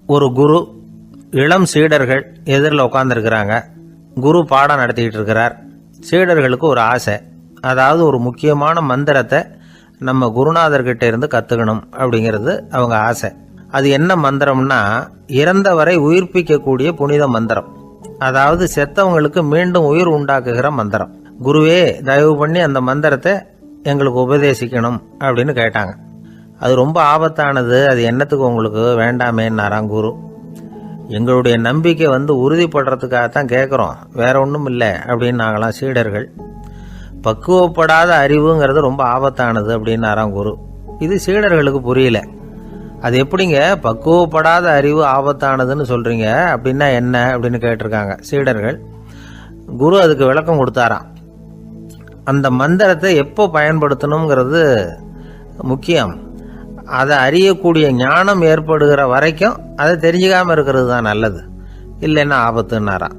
ஒரு குரு, இளம் சீடர்கள் எதிரில் உட்காந்துருக்கிறாங்க. குரு பாடம் நடத்திக்கிட்டு இருக்கிறார். சீடர்களுக்கு ஒரு ஆசை, அதாவது ஒரு முக்கியமான மந்திரத்தை நம்ம குருநாதர்கிட்ட இருந்து கற்றுக்கணும் அப்படிங்கிறது அவங்க ஆசை. அது என்ன மந்திரம்னா, இறந்தவரை உயிர்ப்பிக்கக்கூடிய புனித மந்திரம், அதாவது செத்தவங்களுக்கு மீண்டும் உயிர் உண்டாக்குகிற மந்திரம். குருவே, தயவு பண்ணி அந்த மந்திரத்தை எங்களுக்கு உபதேசிக்கணும் அப்படின்னு கேட்டாங்க. அது ரொம்ப ஆபத்தானது, அது என்னத்துக்கு உங்களுக்கு வேண்டாமேன்னாராம் குரு. எங்களுடைய நம்பிக்கை உறுதிப்படுறதுக்காகத்தான் கேட்குறோம், வேற ஒன்றும் இல்லை அப்படின்னு நாங்களாம் சீடர்கள். பக்குவப்படாத அறிவுங்கிறது ரொம்ப ஆபத்தானது அப்படின்னாராம் குரு. இது சீடர்களுக்கு புரியல. அது எப்படிங்க பக்குவப்படாத அறிவு ஆபத்தானதுன்னு சொல்றீங்க, அப்படின்னா என்ன அப்படின்னு கேட்டிருக்காங்க சீடர்கள். குரு அதுக்கு விளக்கம் கொடுத்தாராம். அந்த மந்திரத்தை எப்போ பயன்படுத்தணுங்கிறது முக்கியம். அதை அறியக்கூடிய ஞானம் ஏற்படுகிற வரைக்கும் அதை தெரிஞ்சுக்காம இருக்கிறது தான் நல்லது, இல்லைன்னா ஆபத்துன்னாராம்.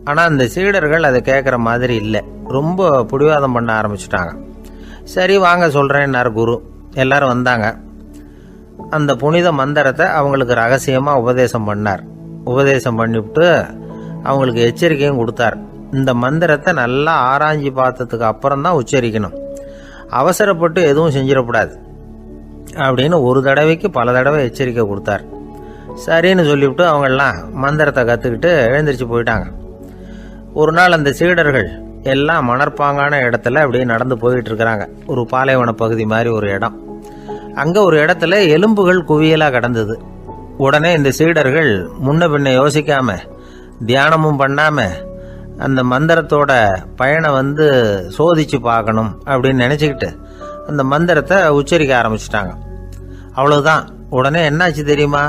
ஆனால் அந்த சீடர்கள் அதை கேட்குற மாதிரி இல்லை, ரொம்ப பிடிவாதம் பண்ண ஆரம்பிச்சுட்டாங்க. சரி வாங்க சொல்கிறேன்னார் குரு. எல்லாரும் வந்தாங்க. அந்த புனித மந்திரத்தை அவங்களுக்கு ரகசியமாக உபதேசம் பண்ணார். உபதேசம் பண்ணிவிட்டு அவங்களுக்கு எச்சரிக்கையும் கொடுத்தார். இந்த மந்திரத்தை நல்லா ஆராய்ச்சி பார்த்ததுக்கு அப்புறம் தான் உச்சரிக்கணும், அவசரப்பட்டு எதுவும் செஞ்சிடக்கூடாது அப்படின்னு ஒரு தடவைக்கு பல தடவை எச்சரிக்கை கொடுத்தார். சரின்னு சொல்லிவிட்டு அவங்கெல்லாம் மந்திரத்தை கற்றுக்கிட்டு எழுந்திரிச்சு போயிட்டாங்க. ஒரு நாள் அந்த சீடர்கள் எல்லாம் மணற்பாங்கான இடத்துல அப்படியே நடந்து போயிட்டு இருக்கிறாங்க. ஒரு பாலைவன பகுதி மாதிரி ஒரு இடம். அங்கே ஒரு இடத்துல எலும்புகள் குவியலாக கிடந்தது. உடனே இந்த சீடர்கள் முன்ன பின்ன யோசிக்காம, தியானமும் பண்ணாம, அந்த மந்திரத்தோட பயனை சோதிச்சு பார்க்கணும் அப்படின்னு நினச்சிக்கிட்டு அந்த மந்திரத்தை உச்சரிக்க ஆரம்பிச்சிட்டாங்க. அவ்வளவுதான். உடனே என்னாச்சு தெரியுமா,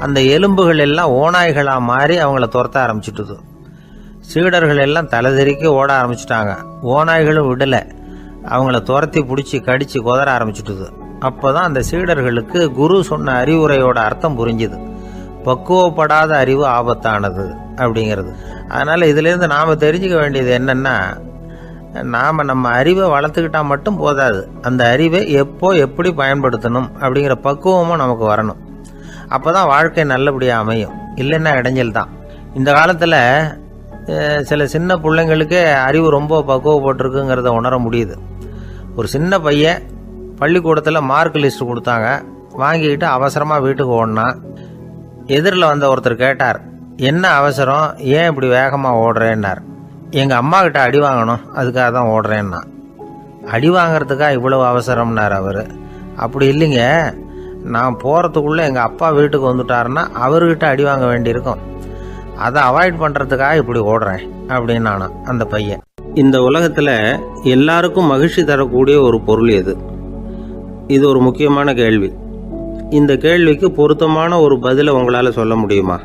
அந்த எலும்புகள் எல்லாம் ஓநாய்களாக மாறி அவங்கள துரத்த ஆரம்பிச்சுட்டுது. சீடர்கள் எல்லாம் தலைதெறிக்க ஓட ஆரம்பிச்சிட்டாங்க. ஓநாய்களும் விடலை, அவங்கள துரத்தி பிடிச்சி கடிச்சு குதற ஆரம்பிச்சுட்டுது. அப்போதான் அந்த சீடர்களுக்கு குரு சொன்ன அறிவுரையோட அர்த்தம் புரிஞ்சுது. பக்குவப்படாத அறிவு ஆபத்தானது அப்படிங்கிறது. அதனால இதிலிருந்து நாம் தெரிஞ்சுக்க வேண்டியது என்னன்னா, நாம் நம்ம அறிவை வளர்த்துக்கிட்டா மட்டும் போதாது, அந்த அறிவை எப்போ எப்படி பயன்படுத்தணும் அப்படிங்கிற பக்குவமும் நமக்கு வரணும். அப்போதான் வாழ்க்கை நல்லபடியாக அமையும், இல்லைன்னா இடைஞ்சல் தான். இந்த காலத்தில் சில சின்ன பிள்ளைங்களுக்கே அறிவு ரொம்ப பக்குவப்பட்டிருக்குங்கிறத உணர முடியுது. ஒரு சின்ன பையன் பள்ளிக்கூடத்தில் மார்க் லிஸ்ட் கொடுத்தாங்க, வாங்கிக்கிட்டு அவசரமாக வீட்டுக்கு ஓடினான். எதிரில் வந்த ஒருத்தர் கேட்டார், என்ன அவசரம், ஏன் இப்படி வேகமாக ஓடுறேன்னார். எங்கள் அம்மா கிட்ட அடி வாங்கணும், அதுக்காக தான் ஓடுறேன்னா. அடி வாங்கிறதுக்காக இவ்வளவு அவசரம்னார் அவர். அப்படி இல்லைங்க, நான் போகிறதுக்குள்ளே எங்கள் அப்பா வீட்டுக்கு வந்துட்டாருன்னா அவர்கிட்ட அடி வாங்க வேண்டியிருக்கும், அதை அவாய்ட் பண்ணுறதுக்காக இப்படி ஓடுறேன் அப்படின்னு நானா அந்த பையன். இந்த உலகத்தில் எல்லாருக்கும் மகிழ்ச்சி தரக்கூடிய ஒரு பொருள் எது? இது ஒரு முக்கியமான கேள்வி. இந்த கேள்விக்கு பொருத்தமான ஒரு பதிலை உங்களால் சொல்ல முடியுமா?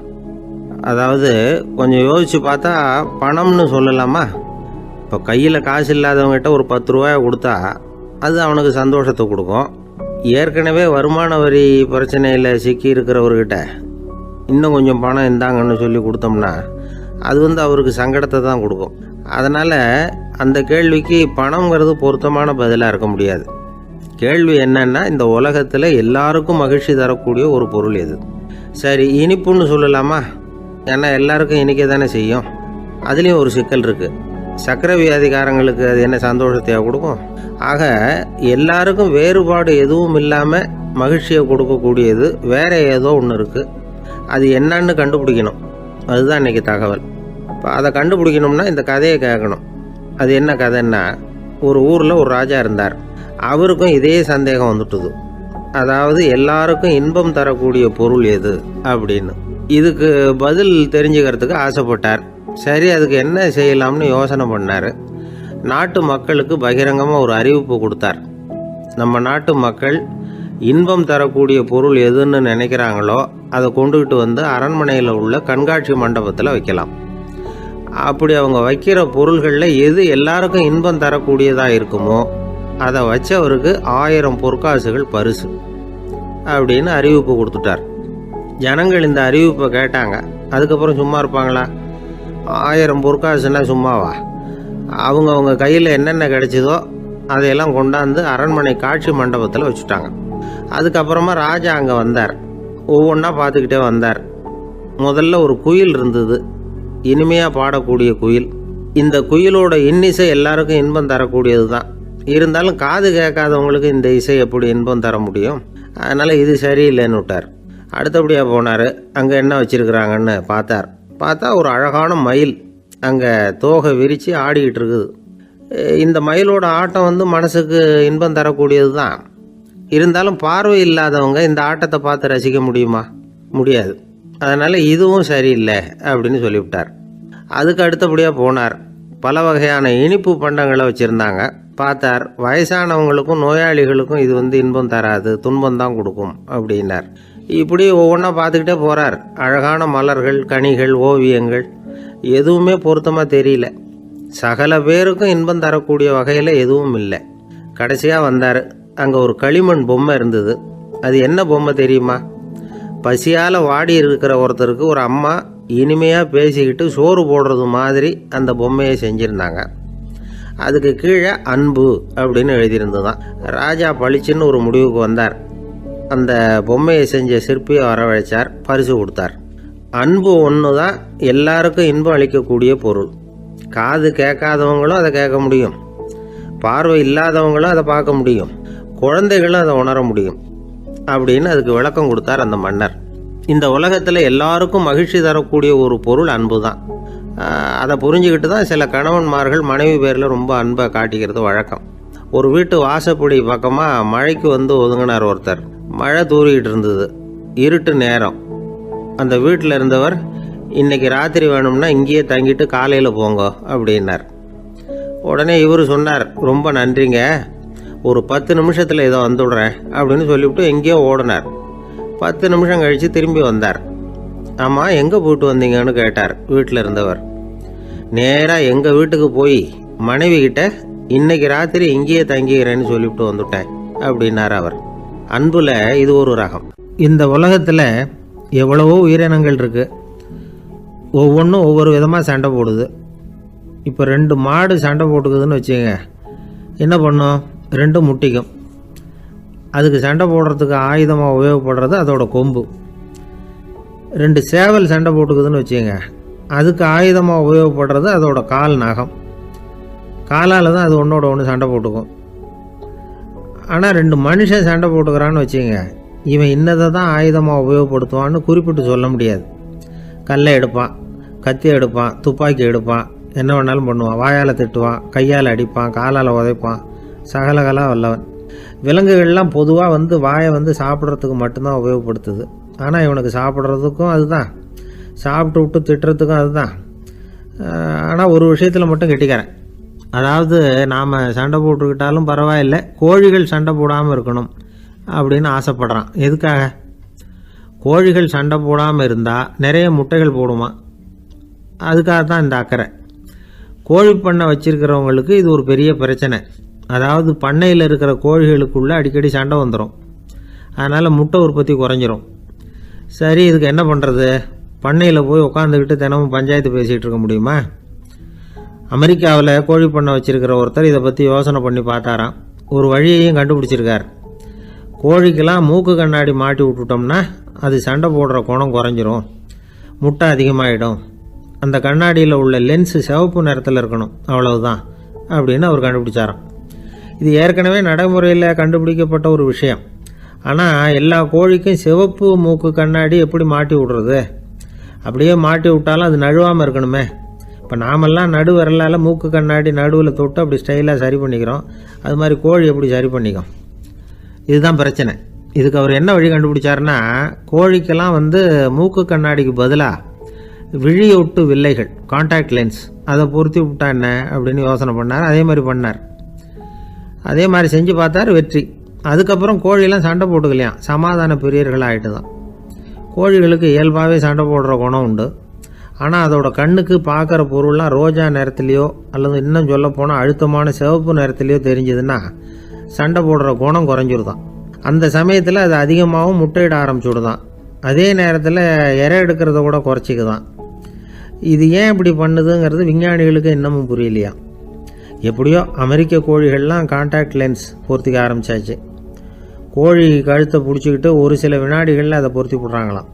அதாவது கொஞ்சம் யோசித்து பார்த்தா பணம்னு சொல்லலாமா? இப்போ கையில் காசு இல்லாதவங்ககிட்ட ஒரு 10 ரூபாயை கொடுத்தா அது அவனுக்கு சந்தோஷத்தை கொடுக்கும். ஏற்கனவே வருமான வரி பிரச்சனையில் சிக்கி இருக்கிறவர்கிட்ட இன்னும் கொஞ்சம் பணம் இருந்தாங்கன்னு சொல்லி கொடுத்தோம்னா அது அவருக்கு சங்கடத்தை தான் கொடுக்கும். அதனால் அந்த கேள்விக்கு பணங்கிறது பொருத்தமான பதிலாக இருக்க முடியாது. கேள்வி என்னன்னா, இந்த உலகத்தில் எல்லாருக்கும் மகிழ்ச்சி தரக்கூடிய ஒரு பொருள் எது? சரி, இனிப்புன்னு சொல்லலாமா? ஏன்னா எல்லாருக்கும் இனிக்க தானே செய்யும். அதுலேயும் ஒரு சிக்கல் இருக்குது. சர்க்கரை வியாதிக்காரங்களுக்கு அது என்ன சந்தோஷத்தையா கொடுக்கும்? ஆக எல்லாருக்கும் வேறுபாடு எதுவும் இல்லாமல் மகிழ்ச்சியை கொடுக்கக்கூடியது வேற ஏதோ ஒன்று இருக்குது. அது என்னன்னு கண்டுபிடிக்கணும். அதுதான் இன்றைக்கி தகவல். இப்போ அதை கண்டுபிடிக்கணும்னா இந்த கதையை கேட்கணும். அது என்ன கதைன்னா, ஒரு ஊரில் ஒரு ராஜா இருந்தார். அவருக்கும் இதே சந்தேகம் வந்துட்டுது. அதாவது எல்லாருக்கும் இன்பம் தரக்கூடிய பொருள் எது அப்படின்னு. இதுக்கு பதில் தெரிஞ்சுக்கிறதுக்கு ஆசைப்பட்டார். சரி, அதுக்கு என்ன செய்யலாம்னு யோசனை பண்ணார். நாட்டு மக்களுக்கு பகிரங்கமாக ஒரு அறிவிப்பு கொடுத்தார். நம்ம நாட்டு மக்கள் இன்பம் தரக்கூடிய பொருள் எதுன்னு நினைக்கிறாங்களோ அதை கொண்டுகிட்டு அரண்மனையில் உள்ள கண்காட்சி மண்டபத்தில் வைக்கலாம். அப்படி அவங்க வைக்கிற பொருள்களில் எது எல்லாருக்கும் இன்பம் தரக்கூடியதாக இருக்குமோ அதை வச்சவருக்கு 1000 பொற்காசுகள் பரிசு அப்படின்னு அறிவிப்பு கொடுத்துட்டார். ஜனங்கள் இந்த அறிவிப்பை கேட்டாங்க. அதுக்கப்புறம் சும்மா இருப்பாங்களா? 1000 பொற்காசுன்னா சும்மாவா? அவங்க கையில் என்னென்ன கிடைச்சதோ அதையெல்லாம் கொண்டாந்து அரண்மனை காட்சி மண்டபத்தில் வச்சுட்டாங்க. அதுக்கப்புறமா ராஜா அங்கே வந்தார். ஒவ்வொன்றா பார்த்துக்கிட்டே வந்தார். முதல்ல ஒரு குயில் இருந்தது, இனிமையாக பாடக்கூடிய குயில். இந்த குயிலோட இன்னிசை எல்லாருக்கும் இன்பம் தரக்கூடியது தான். இருந்தாலும் காது கேட்காதவங்களுக்கு இந்த இசை எப்படி இன்பம் தர முடியும்? அதனால் இது சரியில்லைன்னு விட்டார். அடுத்தபடியாக போனார். அங்கே என்ன வச்சுருக்குறாங்கன்னு பார்த்தா ஒரு அழகான மயில் அங்கே தோகை விரித்து ஆடிக்கிட்டு இருக்குது. இந்த மயிலோட ஆட்டம் மனசுக்கு இன்பம் தரக்கூடியது தான். இருந்தாலும் பார்வை இல்லாதவங்க இந்த ஆட்டத்தை பார்த்து ரசிக்க முடியுமா? முடியாது. அதனால் இதுவும் சரியில்லை அப்படின்னு சொல்லிவிட்டார். அதுக்கு அடுத்தபடியாக போனார். பல வகையான இனிப்பு பண்டங்களை வச்சுருந்தாங்க. பார்த்தார், வயசானவங்களுக்கும் நோயாளிகளுக்கும் இது இன்பம் தராது, துன்பம் தான் கொடுக்கும் அப்படின்னார். இப்படி ஒவ்வொன்றா பார்த்துக்கிட்டே போகிறார். அழகான மலர்கள், கனிகள், ஓவியங்கள் எதுவுமே பொருத்தமாக தெரியல. சகல பேருக்கும் இன்பம் தரக்கூடிய வகையில் எதுவும் இல்லை. கடைசியாக வந்தார். அங்கே ஒரு களிமண் பொம்மை இருந்தது. அது என்ன பொம்மை தெரியுமா? பசியால் வாடி இருக்கிற ஒருத்தருக்கு ஒரு அம்மா இனிமையாக பேசிக்கிட்டு சோறு போடுறது மாதிரி அந்த பொம்மையை செஞ்சுருந்தாங்க. அதுக்கு கீழே அன்பு அப்படின்னு எழுதியிருந்ததுதான். ராஜா பளிச்சுன்னு ஒரு முடிவுக்கு வந்தார். அந்த பொம்மையை செஞ்ச சிற்பியை வரவழைச்சார், பரிசு கொடுத்தார். அன்பு ஒன்று தான் எல்லாருக்கும் இன்பம் அளிக்கக்கூடிய பொருள். காது கேட்காதவங்களும் அதை கேட்க முடியும், பார்வை இல்லாதவங்களும் அதை பார்க்க முடியும், குழந்தைகளும் அதை உணர முடியும் அப்படின்னு அதுக்கு விளக்கம் கொடுத்தார் அந்த மன்னர். இந்த உலகத்தில் எல்லாருக்கும் மகிழ்ச்சி தரக்கூடிய ஒரு பொருள் அன்பு தான். அதை புரிஞ்சுக்கிட்டு தான் சில கணவன்மார்கள் மனைவி பேரில் ரொம்ப அன்பை காட்டிக்கிறது வழக்கம். ஒரு வீட்டு வாசப்படி பக்கமாக மழைக்கு ஒதுங்கினார் ஒருத்தர். மழை தூரிக்கிட்டு இருந்தது, இருட்டு நேரம். அந்த வீட்டில் இருந்தவர், இன்னைக்கு ராத்திரி வேணும்னா இங்கேயே தங்கிட்டு காலையில் போங்க அப்படின்னார். உடனே இவர் சொன்னார், ரொம்ப நன்றிங்க, ஒரு 10 நிமிஷத்தில் இதை வந்துவிடுறேன் அப்படின்னு சொல்லிவிட்டு எங்கேயோ ஓடினார். 10 நிமிஷம் கழித்து திரும்பி வந்தார். ஆமாம், எங்கே போயிட்டு வந்தீங்கன்னு கேட்டார் வீட்டில் இருந்தவர். நேராக எங்கள் வீட்டுக்கு போய் மனைவி கிட்ட இன்னைக்கு ராத்திரி இங்கேயே தங்கிக்கிறேன்னு சொல்லிவிட்டு வந்துட்டேன் அப்படின்னார் அவர். அன்புல இது ஒரு ரகம். இந்த உலகத்தில் எவ்வளவோ உயிரினங்கள் இருக்குது. ஒவ்வொன்றும் ஒவ்வொரு விதமாக சண்டை போடுது. இப்போ 2 மாடு சண்டை போட்டுக்குதுன்னு வச்சுங்க, என்ன பண்ணும்? 2 முட்டிக்கும். அதுக்கு சண்டை போடுறதுக்கு ஆயுதமாக உபயோகப்படுறது அதோட கொம்பு. 2 சேவல் சண்டை போட்டுக்குதுன்னு வச்சுங்க, அதுக்கு ஆயுதமாக உபயோகப்படுறது அதோட கால் நகம். காலால் தான் அது ஒன்றோட ஒன்று சண்டை போட்டுக்கும். ஆனால் 2 மனுஷன் சண்டை போட்டுக்கிறான்னு வச்சுங்க, இவன் இன்னதை தான் ஆயுதமாக உபயோகப்படுத்துவான்னு குறிப்பிட்டு சொல்ல முடியாது. கல்லை எடுப்பான், கத்தி எடுப்பான், துப்பாக்கி எடுப்பான், என்ன வேணாலும் பண்ணுவான். வாயால் திட்டுவான், கையால் அடிப்பான், காலால் உதைப்பான், சகலகலா வல்லவன். விலங்குகள்லாம் பொதுவாக வாயை சாப்பிட்றதுக்கு மட்டும்தான் உபயோகப்படுத்துது. ஆனால் இவனுக்கு சாப்பிட்றதுக்கும் அதுதான், சாப்பிட்டு விட்டு திட்டுறதுக்கும் அதுதான். ஆனால் ஒரு விஷயத்தில் மட்டும் கெட்டிக்கிறேன். அதாவது நாம் சண்டை போட்டுக்கிட்டாலும் பரவாயில்லை, கோழிகள் சண்டை போடாமல் இருக்கணும் அப்படின்னு ஆசைப்படுறான். எதுக்காக? கோழிகள் சண்டை போடாமல் இருந்தால் நிறைய முட்டைகள் போடுமா, அதுக்காக தான் இந்த அக்கறை. கோழி பண்ணை வச்சுருக்கிறவங்களுக்கு இது ஒரு பெரிய பிரச்சனை. அதாவது பண்ணையில் இருக்கிற கோழிகளுக்குள்ளே அடிக்கடி சண்டை வந்துடும். அதனால் முட்டை உற்பத்தி குறைஞ்சிரும். சரி, இதுக்கு என்ன பண்ணுறது? பண்ணையில் போய் உட்காந்துக்கிட்டு தினமும் பஞ்சாயத்து பேசிகிட்டு இருக்க முடியுமா? அமெரிக்காவில் கோழி பண்ணை வச்சுருக்கிற ஒருத்தர் இதை பற்றி யோசனை பண்ணி பார்த்தாராம். ஒரு வழியையும் கண்டுபிடிச்சிருக்கார். கோழிக்கெல்லாம் மூக்கு கண்ணாடி மாட்டி விட்டுட்டோம்னா அது சண்டை போடுற குணம் குறைஞ்சிரும், முட்டை அதிகமாகிடும். அந்த கண்ணாடியில் உள்ள லென்ஸு சிவப்பு நிறத்தில் இருக்கணும், அவ்வளவுதான் அப்படின்னு அவர் கண்டுபிடிச்சாராம். இது ஏற்கனவே நடைமுறையில் கண்டுபிடிக்கப்பட்ட ஒரு விஷயம். ஆனால் எல்லா கோழிக்கும் சிவப்பு மூக்கு கண்ணாடி எப்படி மாட்டி விடுறது? அப்படியே மாட்டி விட்டாலும் அது நழுவாமல் இருக்கணுமே. இப்போ நாமெல்லாம் நடு விரலால் மூக்கு கண்ணாடி நடுவில் தொட்டு அப்படி ஸ்டைலாக சரி பண்ணிக்கிறோம். அது மாதிரி கோழி எப்படி சரி பண்ணிக்கும்? இதுதான் பிரச்சனை. இதுக்கு அவர் என்ன வழி கண்டுபிடிச்சாருன்னா, கோழிக்கெல்லாம் மூக்கு கண்ணாடிக்கு பதிலாக விழியொட்டு வில்லைகள், கான்டாக்ட் லென்ஸ், அதை பொருத்தி விட்டா என்ன அப்படின்னு யோசனை பண்ணார். அதே மாதிரி பண்ணார். அதே மாதிரி செஞ்சு பார்த்தார், வெற்றி. அதுக்கப்புறம் கோழியெல்லாம் சண்டை போட்டுக்கலையாம், சமாதான பிரியர்கள் ஆகிட்டு தான். கோழிகளுக்கு இயல்பாகவே சண்டை போடுற குணம் உண்டு. ஆனால் அதோட கண்ணுக்கு பார்க்குற பொருள்லாம் ரோஜா நிறத்துலையோ அல்லது இன்னும் சொல்ல போனால் அழுத்தமான சிவப்பு நிறத்துலையோ தெரிஞ்சதுன்னா சண்டை போடுற குணம் குறைஞ்சிருதான். அந்த சமயத்தில் அது அதிகமாகவும் முட்டையிட ஆரம்பிச்சுடுதான். அதே நேரத்தில் இறை எடுக்கிறத கூட குறைச்சிக்குதான். இது ஏன் இப்படி பண்ணுதுங்கிறது விஞ்ஞானிகளுக்கு இன்னமும் புரியலையா. எப்படியோ அமெரிக்க கோழிகள்லாம் கான்டாக்ட் லென்ஸ் பொருத்திக்க ஆரம்பித்தாச்சு. கோழி கழுத்தை பிடிச்சிக்கிட்டு ஒரு சில வினாடிகளில் அதை பொருத்தி போடுறாங்களாம்.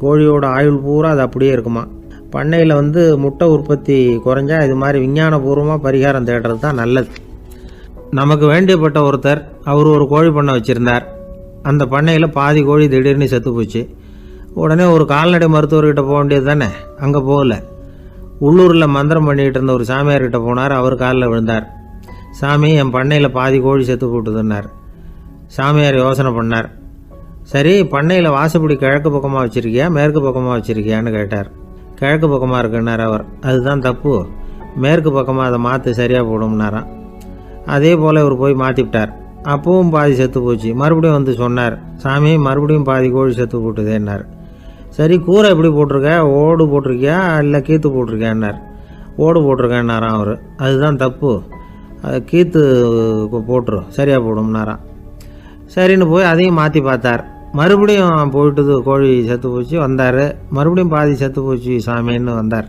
கோழியோட ஆயுள் பூரா அது அப்படியே இருக்குமா. பண்ணையில் முட்டை உற்பத்தி குறைஞ்சா இது மாதிரி விஞ்ஞானபூர்வமாக பரிகாரம் தேடுறது தான் நல்லது. நமக்கு வேண்டியப்பட்ட ஒருத்தர் அவர் ஒரு கோழி பண்ணை வச்சுருந்தார். அந்த பண்ணையில் பாதி கோழி திடீர்னு செத்து போச்சு. உடனே ஒரு கால்நடை மருத்துவர்கிட்ட போக வேண்டியது தானே. அங்கே போகல, உள்ளூரில் மந்திரம் பண்ணிகிட்டு இருந்த ஒரு சாமியார்கிட்ட போனார். அவர் காலில் விழுந்தார். சாமி, என் பண்ணையில் பாதி கோழி செத்து போட்டுதுன்னார். சாமியார் யோசனை பண்ணார். சரி, பண்ணையில் வாசப்படி கிழக்கு பக்கமாக வச்சுருக்கியா மேற்கு பக்கமாக வச்சுருக்கியான்னு கேட்டார். கிழக்கு பக்கமாக இருக்குன்னார் அவர். அதுதான் தப்பு, மேற்கு பக்கமாக அதை மாற்று சரியாக போடும்னாராம். அதே போல் இவர் போய் மாற்றிவிட்டார். அப்பவும் பாதி செத்து போச்சு. மறுபடியும் சொன்னார், சாமி மறுபடியும் பாதி கோழி செத்து போட்டுதேன்னார். சரி, கூரை எப்படி போட்டிருக்க, ஓடு போட்டிருக்கியா இல்லை கீத்து போட்டிருக்கியான்னார். ஓடு போட்டிருக்கேன்னாராம் அவர். அதுதான் தப்பு, அது கீத்து போட்டுரு சரியாக போடும்னாராம். சரின்னு போய் அதையும் மாற்றி பார்த்தார். மறுபடியும் போயிட்டுது, கோழி செத்து போச்சு. வந்தார், மறுபடியும் பாதி செத்து போச்சு சாமின்னு வந்தார்.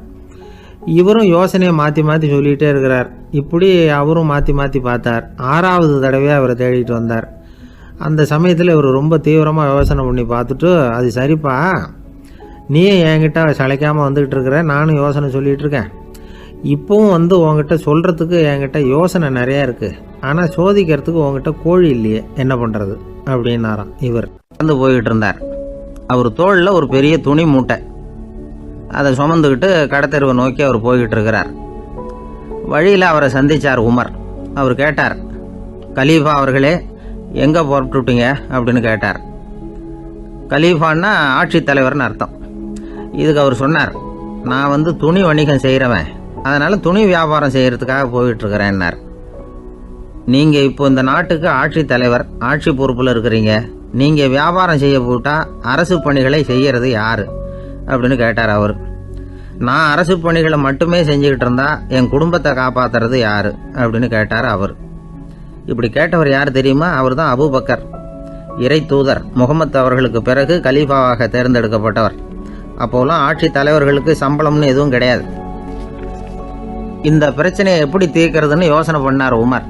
இவரும் யோசனையை மாற்றி மாற்றி சொல்லிகிட்டே இருக்கிறார். இப்படி அவரும் மாற்றி மாற்றி பார்த்தார். 6வது தடவையாக அவரை தேடிட்டு வந்தார். அந்த சமயத்தில் இவர் ரொம்ப தீவிரமாக யோசனை பண்ணி பார்த்துட்டு, அது சரிப்பா, நீயும் என்கிட்ட சளைக்காமல் வந்துக்கிட்டு இருக்கிற, நானும் யோசனை சொல்லிகிட்டு இருக்கேன். இப்போவும் உங்ககிட்ட சொல்கிறதுக்கு என்கிட்ட யோசனை நிறையா இருக்குது, ஆனால் சோதிக்கிறதுக்கு உங்ககிட்ட கோழி இல்லையே, என்ன பண்ணுறது அப்படின்னாராம். இவர் போய்கிட்டு இருந்தார். அவர் தோளில் ஒரு பெரிய துணி மூட்டை, அதை சுமந்துக்கிட்டு கடத்தெருவை நோக்கி அவர் போய்கிட்டு இருக்கிறார். வழியில் அவரை சந்தித்தார் உமர். அவர் கேட்டார், கலீஃபா அவர்களே, எங்கே புறப்பட்டுட்டீங்க அப்படின்னு கேட்டார். கலீஃபான்னா ஆட்சித்தலைவர்னு அர்த்தம். இதுக்கு அவர் சொன்னார், நான் துணி வணிகம் செய்கிறவன், அதனால் துணி வியாபாரம் செய்கிறதுக்காக போயிட்டுருக்கிறேன்னார். நீங்கள் இப்போ இந்த நாட்டுக்கு ஆட்சித்தலைவர், ஆட்சி பொறுப்பில் இருக்கிறீங்க, நீங்கள் வியாபாரம் செய்ய போட்டால் அரசு பணிகளை செய்கிறது யார் அப்படின்னு கேட்டார் அவர். நான் அரசு பணிகளை மட்டுமே செஞ்சுக்கிட்டு இருந்தா என் குடும்பத்தை காப்பாற்றுறது யார் அப்படின்னு கேட்டார் அவர். இப்படி கேட்டவர் யார் தெரியுமா? அவர் தான் அபூபக்கர், இறை தூதர் முகமது அவர்களுக்கு பிறகு கலீஃபாவாக தேர்ந்தெடுக்கப்பட்டவர். அப்போலாம் ஆட்சி தலைவர்களுக்கு சம்பளம்னு எதுவும் கிடையாது. இந்த பிரச்சனையை எப்படி தீர்க்கிறதுன்னு யோசனை பண்ணார் உமர்.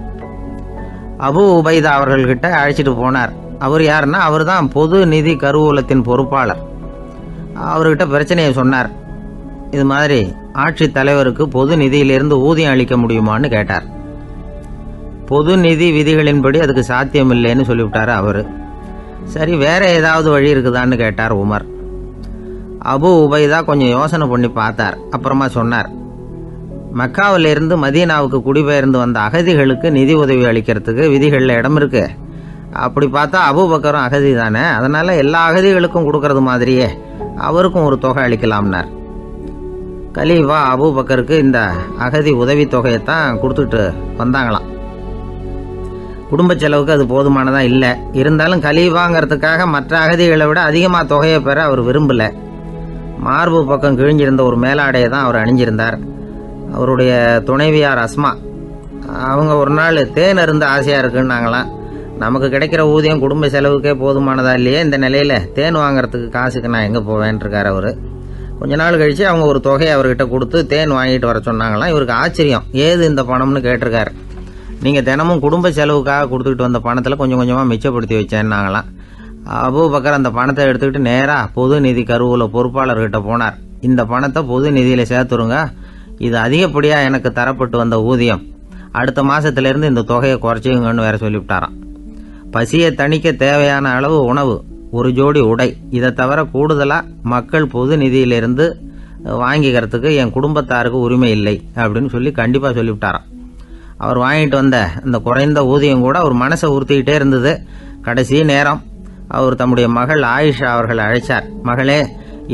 அபு உபைதா அவர்கள்கிட்ட அழைச்சிட்டு போனார். அவர் யாருன்னா, அவர் தான் பொது நிதி கருவூலத்தின் பொறுப்பாளர். அவர்கிட்ட பிரச்சனையை சொன்னார். இது மாதிரி ஆட்சி தலைவருக்கு பொது நிதியிலிருந்து ஊதியம் அளிக்க முடியுமான்னு கேட்டார். பொது நிதி விதிகளின்படி அதுக்கு சாத்தியம் இல்லைன்னு சொல்லிவிட்டார் அவர். சரி, வேற ஏதாவது வழி இருக்குதான்னு கேட்டார் உமர். அபு உபைதா கொஞ்சம் யோசனை பண்ணி பார்த்தார். அப்புறமா சொன்னார், மக்காவிலிருந்து மதீனாவுக்கு குடிபெயர்ந்து வந்த அகதிகளுக்கு நிதி உதவி அளிக்கிறதுக்கு விதிகளில் இடம் இருக்கு. அப்படி பார்த்தா அபூபக்கரும் அகதி தானே, அதனால எல்லா அகதிகளுக்கும் கொடுக்கறது மாதிரியே அவருக்கும் ஒரு தொகை அளிக்கலாம்னார். கலீஃபா அபூபக்கருக்கு இந்த அகதி உதவி தொகையைத்தான் கொடுத்துட்டு வந்தாங்களாம். குடும்ப செலவுக்கு அது போதுமானதா இல்லை. இருந்தாலும் கலீஃபாங்கிறதுக்காக மற்ற அகதிகளை விட அதிகமாக தொகையை பெற அவர் விரும்பல. மார்பு பக்கம் கிழிஞ்சிருந்த ஒரு மேலாடையை தான் அவர் அணிஞ்சிருந்தார். அவருடைய துணைவியார் அஸ்மா, அவங்க ஒரு நாள் தேன் அருந்த ஆசையாக இருக்குன்னாங்களாம். நமக்கு கிடைக்கிற ஊதியம் குடும்ப செலவுக்கே போதுமானதா இல்லையே, இந்த நிலையில் தேன் வாங்கிறதுக்கு காசுக்கு நான் எங்கே போவேன்ருக்கார் அவர். கொஞ்ச நாள் கழித்து அவங்க ஒரு தொகையை அவர்கிட்ட கொடுத்து தேன் வாங்கிட்டு வர சொன்னாங்களாம். இவருக்கு ஆச்சரியம், ஏது இந்த பணம்னு கேட்டிருக்காரு. நீங்கள் தினமும் குடும்ப செலவுக்காக கொடுத்துக்கிட்டு வந்த பணத்தில் கொஞ்சம் கொஞ்சமாக மிச்சப்படுத்தி வச்சேன்னாங்களாம். அபூபக்கர் அந்த பணத்தை எடுத்துக்கிட்டு நேராக பொது நிதி கருவூல பொறுப்பாளர்கிட்ட போனார். இந்த பணத்தை பொது நிதியில் சேர்த்துருங்க, இது அதிகப்படியாக எனக்கு தரப்பட்டு வந்த ஊதியம், அடுத்த மாதத்துலேருந்து இந்த தொகையை குறைச்சிங்கன்னு வேற சொல்லிவிட்டாராம். பசியை தணிக்க தேவையான அளவு உணவு, ஒரு ஜோடி உடை, இதை தவிர கூடுதலாக மக்கள் பொது நிதியிலிருந்து வாங்கிக்கிறதுக்கு என் குடும்பத்தாருக்கு உரிமை இல்லை அப்படின்னு சொல்லி கண்டிப்பாக சொல்லிவிட்டாராம். அவர் வாங்கிட்டு வந்த அந்த குறைந்த ஊதியம் கூட அவர் மனசை உறுத்திக்கிட்டே இருந்தது. கடைசி நேரம் அவர் தம்முடைய மகள் ஆயிஷா அவர்களை அழைச்சார். மகளே,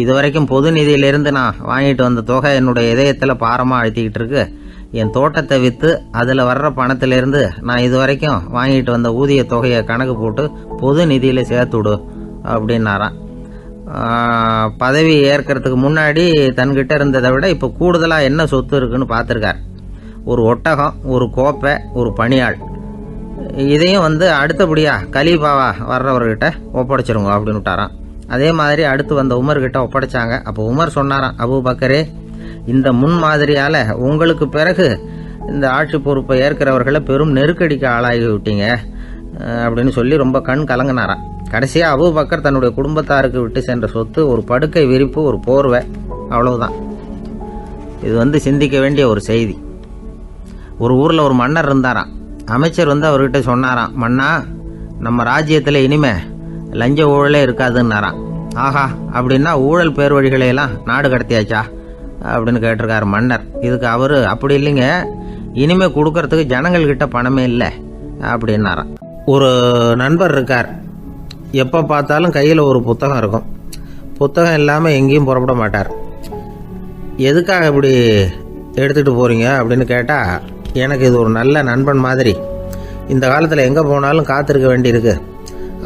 இதுவரைக்கும் பொது நிதியிலிருந்து நான் வாங்கிட்டு வந்த தொகை என்னுடைய இதயத்தில் பாரமாக அழுத்திக்கிட்டு இருக்கு. என் தோட்டத்தை விற்று அதில் வர்ற பணத்திலிருந்து நான் இதுவரைக்கும் வாங்கிட்டு வந்த ஊதிய தொகையை கணக்கு போட்டு பொது நிதியில் சேர்த்து விடு அப்படின்னாராம். பதவி ஏற்கிறதுக்கு முன்னாடி தன்கிட்ட இருந்ததை விட இப்போ கூடுதலாக என்ன சொத்து இருக்குன்னு பார்த்துருக்கார். ஒரு ஒட்டகம், ஒரு கோப்பை, ஒரு பணியாள். இதையும் அடுத்தபடியாக கலீஃபாவா வர்றவர்கிட்ட ஒப்படைச்சிருங்க அப்படின்னு விட்டாராம். அதே மாதிரி அடுத்து வந்த உமர்கிட்ட ஒப்படைச்சாங்க. அப்போ உமர் சொன்னாராம், அபூபக்கரே, இந்த முன்மாதிரியால் உங்களுக்கு பிறகு இந்த ஆட்சி பொறுப்பை ஏற்கிறவர்களை பெரும் நெருக்கடிக்கு ஆளாகி விட்டீங்க அப்படின்னு சொல்லி ரொம்ப கண் கலங்கினாராம். கடைசியாக அபூபக்கர் தன்னுடைய குடும்பத்தாருக்கு விட்டு சென்ற சொத்து ஒரு படுக்கை விரிப்பு, ஒரு போர்வை, அவ்வளவுதான். இது சிந்திக்க வேண்டிய ஒரு செய்தி. ஒரு ஊரில் ஒரு மன்னர் இருந்தாராம். அமைச்சர் அவர்கிட்ட சொன்னாராம், மன்னா, நம்ம ராஜ்யத்தில் இனிமே லஞ்ச ஊழலே இருக்காதுன்னாராம். ஆஹா, அப்படின்னா ஊழல் பேர் வழிகளையெல்லாம் நாடு கடத்தியாச்சா அப்படின்னு கேட்டிருக்காரு மன்னர். இதுக்கு அவர், அப்படி இல்லைங்க, இனிமே கொடுக்கறதுக்கு ஜனங்கள்கிட்ட பணமே இல்லை அப்படின்னாராம். ஒரு நண்பர் இருக்கார். எப்போ பார்த்தாலும் கையில் ஒரு புத்தகம் இருக்கும். புத்தகம் இல்லாமல் எங்கேயும் புறப்பட மாட்டார். எதுக்காக இப்படி எடுத்துகிட்டு போகிறீங்க அப்படின்னு கேட்டால், எனக்கு இது ஒரு நல்ல நண்பன் மாதிரி. இந்த காலத்தில் எங்கே போனாலும் காத்திருக்க வேண்டியிருக்கு.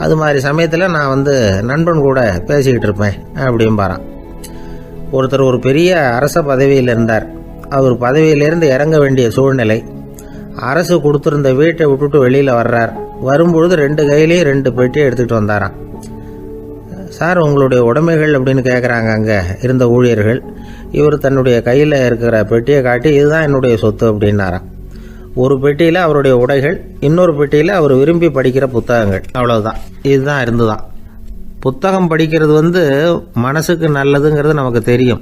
அது மாதிரி சமயத்தில் நான் நண்பன் கூட பேசிக்கிட்டு இருப்பேன் அப்படிம்பாரான். ஒருத்தர் ஒரு பெரிய அரச பதவியில் இருந்தார். அவர் பதவியிலேருந்து இறங்க வேண்டிய சூழ்நிலை. அரசு கொடுத்துருந்த வீட்டை விட்டுட்டு வெளியில் வர்றார். வரும்பொழுது 2 கையிலையும் 2 பெட்டியை எடுத்துகிட்டு வந்தாராம். சார், உங்களுடைய உடைமைகள் அப்படின்னு கேட்குறாங்க அங்கே இருந்த ஊழியர்கள். இவர் தன்னுடைய கையில் இருக்கிற பெட்டியை காட்டி, இதுதான் என்னுடைய சொத்து அப்படின்னாராம். ஒரு பெட்டியில் அவருடைய உடைகள், இன்னொரு பெட்டியில் அவர் விரும்பி படிக்கிற புத்தகங்கள், அவ்வளவுதான். இதுதான் இருந்துதான். புத்தகம் படிக்கிறது மனசுக்கு நல்லதுங்கிறது நமக்கு தெரியும்.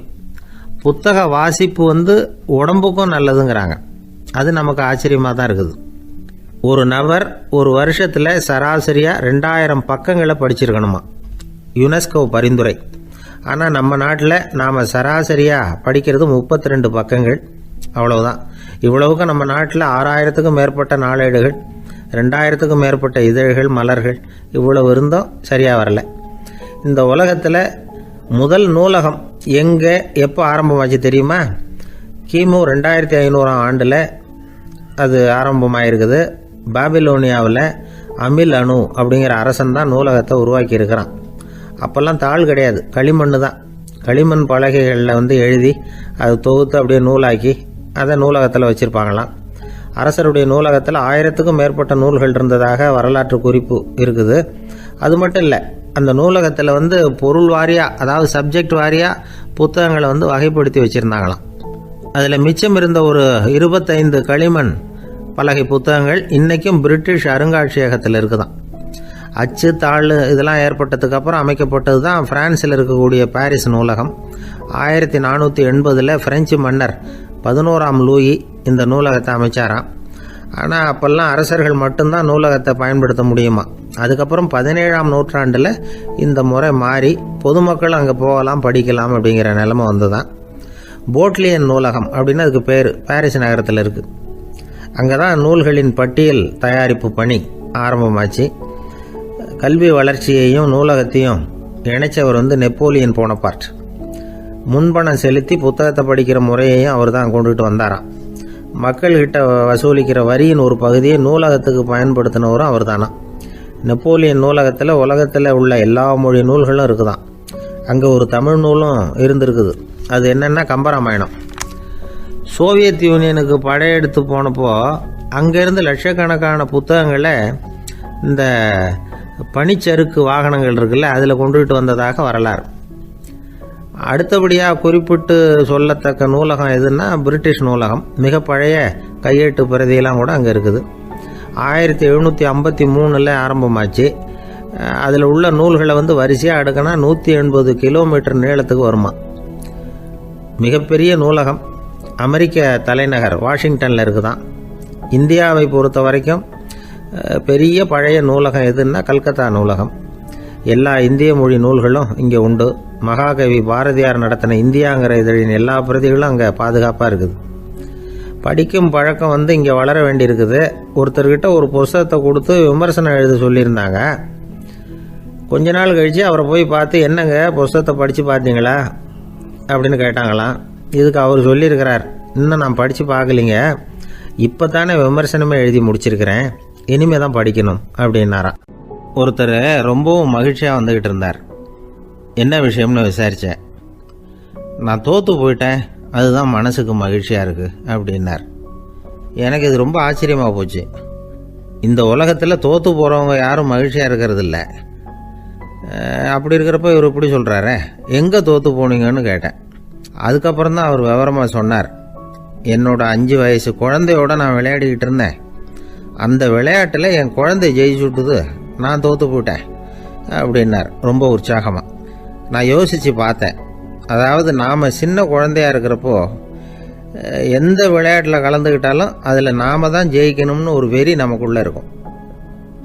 புத்தக வாசிப்பு உடம்புக்கும் நல்லதுங்கிறாங்க. அது நமக்கு ஆச்சரியமாக தான் இருக்குது. ஒரு நபர் ஒரு வருஷத்தில் சராசரியாக 2000 பக்கங்களை படிச்சிருக்கணுமா, யுனெஸ்கோ பரிந்துரை. ஆனால் நம்ம நாட்டில் நாம் சராசரியாக படிக்கிறது 32 பக்கங்கள், அவ்வளவுதான். இவ்வளவுக்கு நம்ம நாட்டில் 6000க்கும் மேற்பட்ட நாளேடுகள், 2000க்கும் மேற்பட்ட இதழ்கள், மலர்கள், இவ்வளவு இருந்தும் சரியாக வரல. இந்த உலகத்தில் முதல் நூலகம் எங்கே எப்போ ஆரம்பமாச்சு தெரியுமா? கிமு 2500ஆம் ஆண்டில் அது ஆரம்பமாயிருக்குது. பாபிலோனியாவில் அமில் அணு அப்படிங்கிற அரசன் தான் நூலகத்தை உருவாக்கி இருக்கிறான். அப்போல்லாம் தாள் கிடையாது, களிமண் தான். களிமண் பலகைகளில் எழுதி அது தொகுத்து அப்படியே நூலாக்கி அதை நூலகத்தில் வச்சுருப்பாங்களாம். அரசருடைய நூலகத்தில் 1000க்கும் மேற்பட்ட நூல்கள் இருந்ததாக வரலாற்று குறிப்பு இருக்குது. அது மட்டும் இல்லை, அந்த நூலகத்தில் பொருள் வாரியாக, அதாவது சப்ஜெக்ட் வாரியாக புத்தகங்களை வகைப்படுத்தி வச்சுருந்தாங்களாம். அதில் மிச்சம் இருந்த ஒரு 25 களிமண் பலகை புத்தகங்கள் இன்றைக்கும் பிரிட்டிஷ் அருங்காட்சியகத்தில் இருக்குதான். அச்சு, தாள் இதெல்லாம் ஏற்பட்டதுக்கப்புறம் அமைக்கப்பட்டது தான் பிரான்சில் இருக்கக்கூடிய பாரிஸ் நூலகம். 1480 பிரெஞ்சு மன்னர் 11ஆம் லூயி இந்த நூலகத்தை அமைச்சாராம். ஆனால் அப்போல்லாம் அரசர்கள் மட்டும்தான் நூலகத்தை பயன்படுத்த முடியுமா. அதுக்கப்புறம் 17ஆம் நூற்றாண்டில் இந்த முறை மாறி பொதுமக்கள் அங்கே போகலாம், படிக்கலாம் அப்படிங்கிற நிலைமை வந்துதான். போட்லியன் நூலகம் அப்படின்னு அதுக்கு பேர், பாரிஸ் நகரத்தில் இருக்குது. அங்கே தான் நூல்களின் பட்டியல் தயாரிப்பு பணி ஆரம்பமாச்சு. கல்வி வளர்ச்சியையும் நூலகத்தையும் இணைச்சவர் நெப்போலியன் போனபார்ட். முன்பணம் செலுத்தி புத்தகத்தை படிக்கிற முறையையும் அவர் தான் கொண்டுகிட்டு வந்தாராம். மக்கள்கிட்ட வசூலிக்கிற வரியின் ஒரு பகுதியை நூலகத்துக்கு பயன்படுத்தினவரும் அவர் தானா. நெப்போலியன் நூலகத்தில் உலகத்தில் உள்ள எல்லா மொழி நூல்களும் இருக்குதான். அங்கே ஒரு தமிழ் நூலும் இருந்திருக்குது. அது என்னென்னா கம்பராமாயணம். சோவியத் யூனியனுக்கு படையெடுத்து போனப்போ அங்கேருந்து லட்சக்கணக்கான புத்தகங்களை இந்த பனிச்சறுக்கு வாகனங்கள் இருக்குல்ல, அதில் கொண்டுகிட்டு வந்ததாக வரலாறு. அடுத்தபடியாக குறிப்பிட்டு சொல்லத்தக்க நூலகம் எதுன்னா பிரிட்டிஷ் நூலகம். மிக பழைய கையெழுத்து பிரதியெல்லாம் கூட அங்கே இருக்குது. 1753 ஆரம்பமாச்சு. அதில் உள்ள நூல்களை வரிசையாக அடுக்கினா 180 கிலோமீட்டர் நீளத்துக்கு வருமா. மிகப்பெரிய நூலகம் அமெரிக்க தலைநகர் வாஷிங்டனில் இருக்குதான். இந்தியாவை பொறுத்த வரைக்கும் பெரிய பழைய நூலகம் எதுன்னா கல்கத்தா நூலகம். எல்லா இந்திய மொழி நூல்களும் இங்கே உண்டு. மகாகவி பாரதியார் நடத்தின இந்தியாங்கிற இதழின் எல்லா பிரதிகளும் அங்கே பாதுகாப்பாக இருக்குது. படிக்கும் பழக்கம் இங்கே வளர வேண்டியிருக்குது. ஒருத்தர்கிட்ட ஒரு புஸ்தகத்தை கொடுத்து விமர்சனம் எழுத சொல்லியிருந்தாங்க. கொஞ்ச நாள் கழித்து அவரை போய் பார்த்து, என்னங்க புஸ்தகத்தை படித்து பார்த்தீங்களா அப்படின்னு கேட்டாங்களாம். இதுக்கு அவர் சொல்லியிருக்கிறார், இன்னும் நான் படித்து பார்க்கலிங்க, இப்போ தானே விமர்சனமே எழுதி முடிச்சிருக்கிறேன், இனிமே தான் படிக்கணும் அப்படின்னாராம். ஒருத்தர் ரொம்பவும் மகிழ்ச்சியாக வந்துக்கிட்டு இருந்தார். என்ன விஷயம்னு விசாரித்தேன். நான் தோற்று போயிட்டேன், அதுதான் மனசுக்கு மகிழ்ச்சியாக இருக்குது அப்படின்னார். எனக்கு இது ரொம்ப ஆச்சரியமாக போச்சு. இந்த உலகத்தில் தோற்று போகிறவங்க யாரும் மகிழ்ச்சியாக இருக்கிறது இல்லை. அப்படி இருக்கிறப்ப இவர் இப்படி சொல்கிறாரே, எங்கே தோற்று போனீங்கன்னு கேட்டேன். அதுக்கப்புறம் தான் அவர் விவரமாக சொன்னார். என்னோட 5 வயசு குழந்தையோட நான் விளையாடிக்கிட்டு இருந்தேன். அந்த விளையாட்டில் என் குழந்தை ஜெயிச்சுட்டுது, நான் தோற்று போயிட்டேன். அப்படின்னார் ரொம்ப உற்சாகமாக. நான் யோசித்து பார்த்தேன். அதாவது நாம் சின்ன குழந்தையாக இருக்கிறப்போ எந்த விளையாட்டில் கலந்துக்கிட்டாலும் அதில் நாம் தான் ஜெயிக்கணும்னு ஒரு வெறி நமக்குள்ளே இருக்கும்.